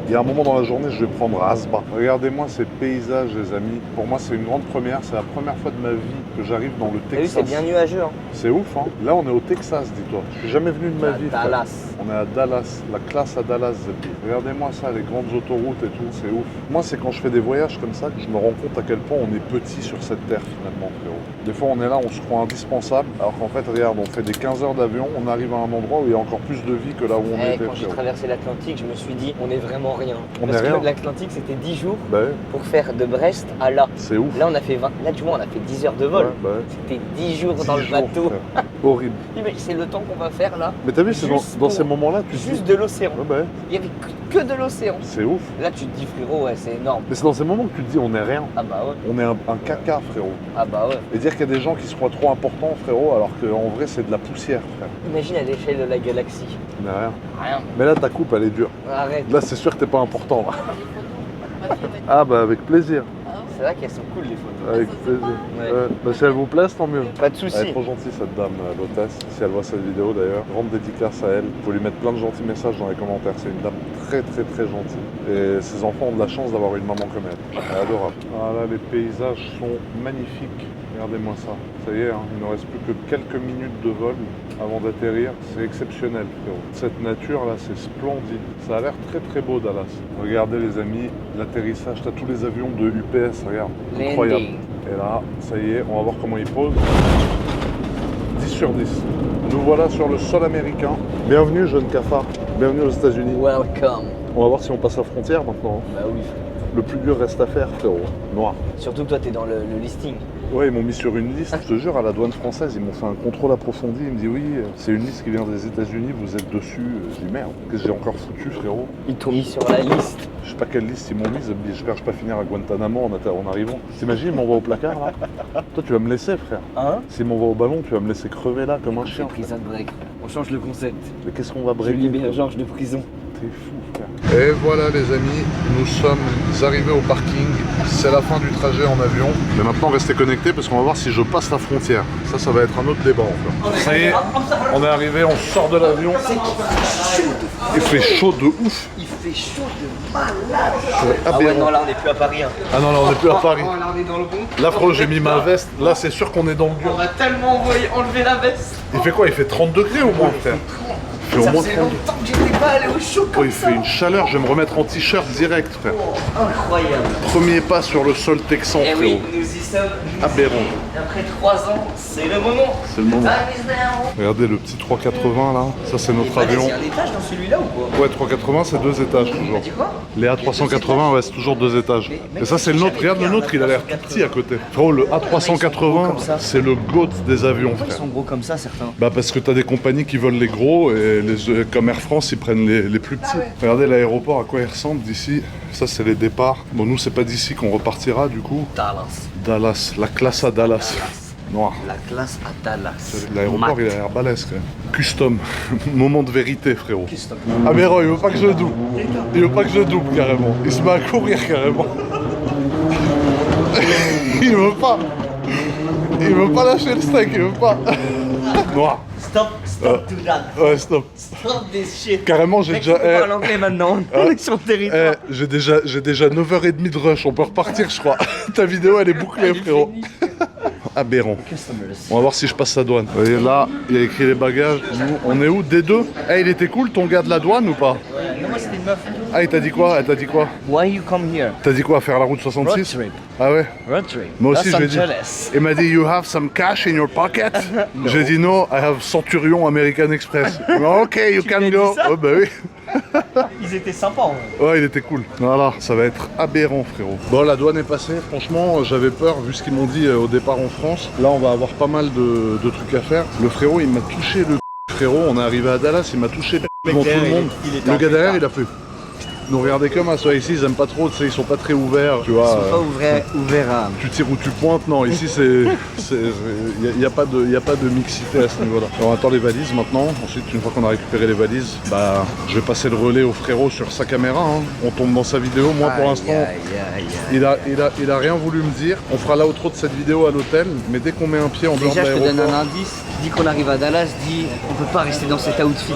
Il y a un moment dans la journée, je vais prendre Asba. Regardez-moi ces paysages, les amis. Pour moi, c'est une grande première. C'est la première fois de ma vie que j'arrive dans le T'as vu, Texas. c'est bien nuageux, hein. C'est ouf, hein. Là, on est au Texas, dis-toi. Je suis jamais venu de ma vie. frère. Dallas. On est à Dallas, la classe à Dallas, Zebbi. Regardez-moi ça, les grandes autoroutes et tout, c'est ouf. Moi, c'est quand je fais des voyages comme ça que je me rends compte à quel point on est petit sur cette terre finalement, frérot. Des fois, on est là, on se croit indispensable, alors qu'en fait, regarde, on fait des 15 heures d'avion, on arrive à un endroit où il y a encore plus de vie que là où on était, Quand j'ai frérot. traversé l'Atlantique, je me suis dit, on est vraiment rien. On Parce est rien. que l'Atlantique, c'était 10 jours Bah ouais, pour faire de Brest à là. c'est ouf. Là, on a fait 20. Là, tu vois, on a fait 10 heures de vol. Ouais, bah ouais. C'était 10 jours 10 dans le jours, bateau. frère. Horrible. Oui, mais c'est le temps qu'on va faire là. Mais t'as vu, c'est Juste dans pour- ces moments-là, tu te dis... Juste de l'océan. Ouais, bah ouais, Il y avait que de l'océan. c'est ouf. Là, tu te dis, frérot, ouais, c'est énorme. Mais c'est dans ces moments que tu te dis, on est rien. Ah bah ouais. On est un caca, frérot. Ah bah ouais. Et dire qu'il y a des gens qui se croient trop importants, frérot, alors qu'en vrai, c'est de la poussière, frère. Imagine à l'échelle de la galaxie. On est rien. Rien. Mais là, ta coupe, elle est dure. Arrête. Là, c'est sûr que t'es pas important, là. Ah, bah, avec plaisir. C'est vrai qu'elles sont cool les photos. Avec plaisir. Ouais. Bah, si elle vous plaise, tant mieux. Pas de Elle est soucis. trop gentille, cette dame, l'hôtesse. Si elle voit cette vidéo, d'ailleurs, grande dédicace à elle. Faut lui mettre plein de gentils messages dans les commentaires. C'est une dame très, très, très gentille. Et ses enfants ont de la chance d'avoir une maman comme elle. Elle est adorable. Ah là, les paysages sont magnifiques. Regardez-moi ça. Ça y est, hein, il ne reste plus que quelques minutes de vol avant d'atterrir. C'est exceptionnel, frérot. Cette nature-là, c'est splendide. Ça a l'air très très beau, Dallas. Regardez, les amis, l'atterrissage. T'as tous les avions de UPS, regarde. Incroyable. Landing. Et là, ça y est, on va voir comment ils posent. 10 sur 10. Nous voilà sur le sol américain. Bienvenue, jeune cafard. Bienvenue aux États-Unis. Welcome. On va voir si on passe la frontière maintenant. Bah oui. Le plus dur reste à faire, frérot. Noir. Surtout que toi, t'es dans le listing. Ouais, ils m'ont mis sur une liste. Je te jure, à la douane française, ils m'ont fait un contrôle approfondi. Ils me disent oui, c'est une liste qui vient des États-Unis, vous êtes dessus. Je dis merde, qu'est-ce que j'ai encore foutu, frérot? Ils t'ont mis sur la liste. Je sais pas quelle liste ils m'ont mise. J'espère que je vais pas finir à Guantanamo en arrivant. T'imagines, ils m'envoient au placard là? Toi, tu vas me laisser, frère. Hein? S'ils m'envoient au ballon, tu vas me laisser crever là comme un chien. Prison break. On change le concept. Mais qu'est-ce qu'on va Je breaker? libère Georges de prison. T'es fou, frère. Et voilà, les amis, nous sommes arrivés au parking. C'est la fin du trajet en avion. Mais maintenant, restez connectés parce qu'on va voir si je passe la frontière. Ça va être un autre débat encore. Ça y est, on est arrivé, on sort de l'avion. Il fait chaud de ouf. Il fait chaud de malade. Ah, Ah ouais, non, là, on n'est plus à Paris. Hein. Ah non, là, on n'est plus à Paris. Oh, là, on est dans le bon. Là, frérot, j'ai mis ma veste. Là, c'est sûr qu'on est dans le dur. On va tellement enlever la veste. Il fait quoi? Il fait 30 degrés au moins, frère. Il fait Ça au moins faisait 30 longtemps que j'étais pas allé au chaud Oh, comme il ça. fait une chaleur, je vais me remettre en t-shirt direct, frère. Incroyable. Premier pas sur le sol texan, Eh frérot. oui, nous y sommes. Aberrant. Après 3 ans, c'est le moment. C'est le moment. Time is now. Regardez le petit 380 là, ça c'est notre avion. Il y a un étage dans celui-là ou quoi? Ouais, 380 c'est 2 étages toujours. Tu quoi? Les A380, ouais, c'est toujours 2 étages. Et ça c'est le nôtre, regarde le nôtre, il a l'air tout petit à côté. Frérot, le A380, c'est le GOAT des avions, Pourquoi ils frère. sont gros comme ça certains? Bah parce que t'as des compagnies qui veulent les gros et comme Air France ils prennent les plus petits. Regardez l'aéroport à quoi il ressemble d'ici. Ça c'est les départs. Bon nous c'est pas d'ici qu'on repartira du coup. Dallas. Dallas, la classe à Dallas. Noir. La classe à Dallas. L'aéroport il a l'air balèze quand même. Custom. Moment de vérité frérot. Custom. Ah mais non, il veut pas que je double. Il veut pas que je double carrément. Il se met à courir carrément. Il veut pas. Il veut pas lâcher le steak, il veut pas. Noir. Stop to that. Ouais, stop. Stop this shit. Carrément, j'ai Mec, déjà. faut qu'on parle anglais maintenant. On est sur le territoire. J'ai déjà 9h30 de rush, on peut repartir je crois. Ta vidéo elle est bouclée frérot. Aberrant. Customers. On va voir si je passe la douane. Vous voyez là, il y a écrit les bagages. Nous, on est où? D2? Eh, il était cool ton gars de la douane ou pas? Non, moi c'était Ah, il t'a dit quoi? Elle t'a dit quoi? Why you come here? T'as dit quoi? Faire la route 66? Road trip. Ah ouais? Road trip. Moi aussi, Los je l'ai dit. Angeles. Il m'a dit, you have some cash in your pocket? J'ai dit, no, I have Centurion American Express. Ok, you can lui as go. dit ça Oh bah oui. Ils étaient sympas en vrai. Ouais, il était cool. Voilà, ça va être aberrant, frérot. Bon, la douane est passée. Franchement, j'avais peur vu ce qu'ils m'ont dit au départ en France. Là, on va avoir pas mal de trucs à faire. Le frérot, il m'a touché le frérot. On est arrivé à Dallas, il m'a touché devant tout le monde. Le gars derrière, il a fait. Nous regardez comme à soi ici, ils aiment pas trop, tu sais, ils sont pas très ouverts, tu vois. Ils sont pas ouverts à... Tu tires où tu pointes, non, ici il n'y a pas de mixité à ce niveau-là. On attend les valises maintenant, ensuite une fois qu'on a récupéré les valises, bah je vais passer le relais au frérot sur sa caméra, hein. On tombe dans sa vidéo, moi pour l'instant, il a rien voulu me dire. On fera l'outro de cette vidéo à l'hôtel, mais dès qu'on met un pied en dehors de Déjà, je te donne l'aéroport... un indice. Dis qu'on arrive à Dallas, dis on peut pas rester dans cet outfit.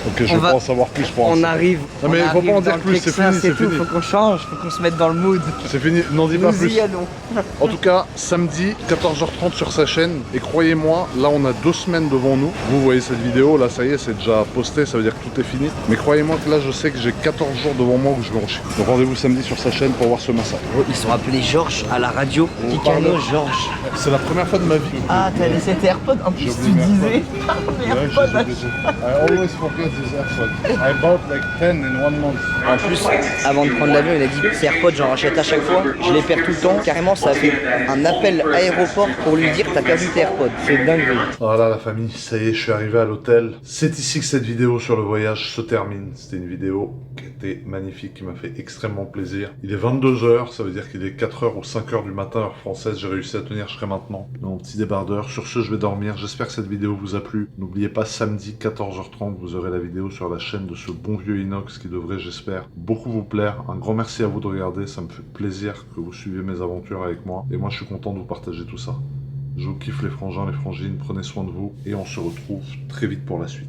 Ok, je vais pas en savoir plus pour On l'instant. arrive. Non mais on faut pas en arrive dire dans le plus, c'est Texas, fini, c'est tout. fini. Faut qu'on change, faut qu'on se mette dans le mood. C'est fini, n'en dis pas Nous plus. y allons. En tout cas, samedi, 14h30 sur sa chaîne. Et croyez-moi, là on a 2 semaines devant nous. Vous voyez cette vidéo, là ça y est, c'est déjà posté, ça veut dire que tout est fini. Mais croyez-moi que là je sais que j'ai 14 jours devant moi où je vais en chier. Donc rendez-vous samedi sur sa chaîne pour voir ce massacre. Ils sont appelés Georges à la radio. Kikano, Georges. C'est la première fois de ma vie. Ah, t'as laissé tes AirPods en plus, J'ai tu oublié disais. I always forget these AirPods. I bought like 10 in 1 month. En plus, avant de prendre l'avion, il a dit ces AirPods, j'en rachète à chaque fois. Je les perds tout le temps. Carrément, ça a fait un appel aéroport pour lui dire t'as perdu tes AirPods. C'est dingue. Voilà la famille, ça y est, je suis arrivé à l'hôtel. C'est ici que cette vidéo sur le voyage se termine. C'était une vidéo qui était magnifique, qui m'a fait extrêmement plaisir. Il est 22h, ça veut dire qu'il est 4h ou 5h du matin heure française. J'ai réussi à tenir jusqu'à maintenant. Mon petit débardeur. Sur ce, je vais dormir. J'espère que cette vidéo vous a plu. N'oubliez pas, samedi 14h30, vous aurez la vidéo sur la chaîne de ce bon vieux Inox qui devrait, j'espère, beaucoup vous plaire. Un grand merci à vous de regarder. Ça me fait plaisir que vous suivez mes aventures avec moi. Et moi, je suis content de vous partager tout ça. Je vous kiffe les frangins, les frangines. Prenez soin de vous. Et on se retrouve très vite pour la suite.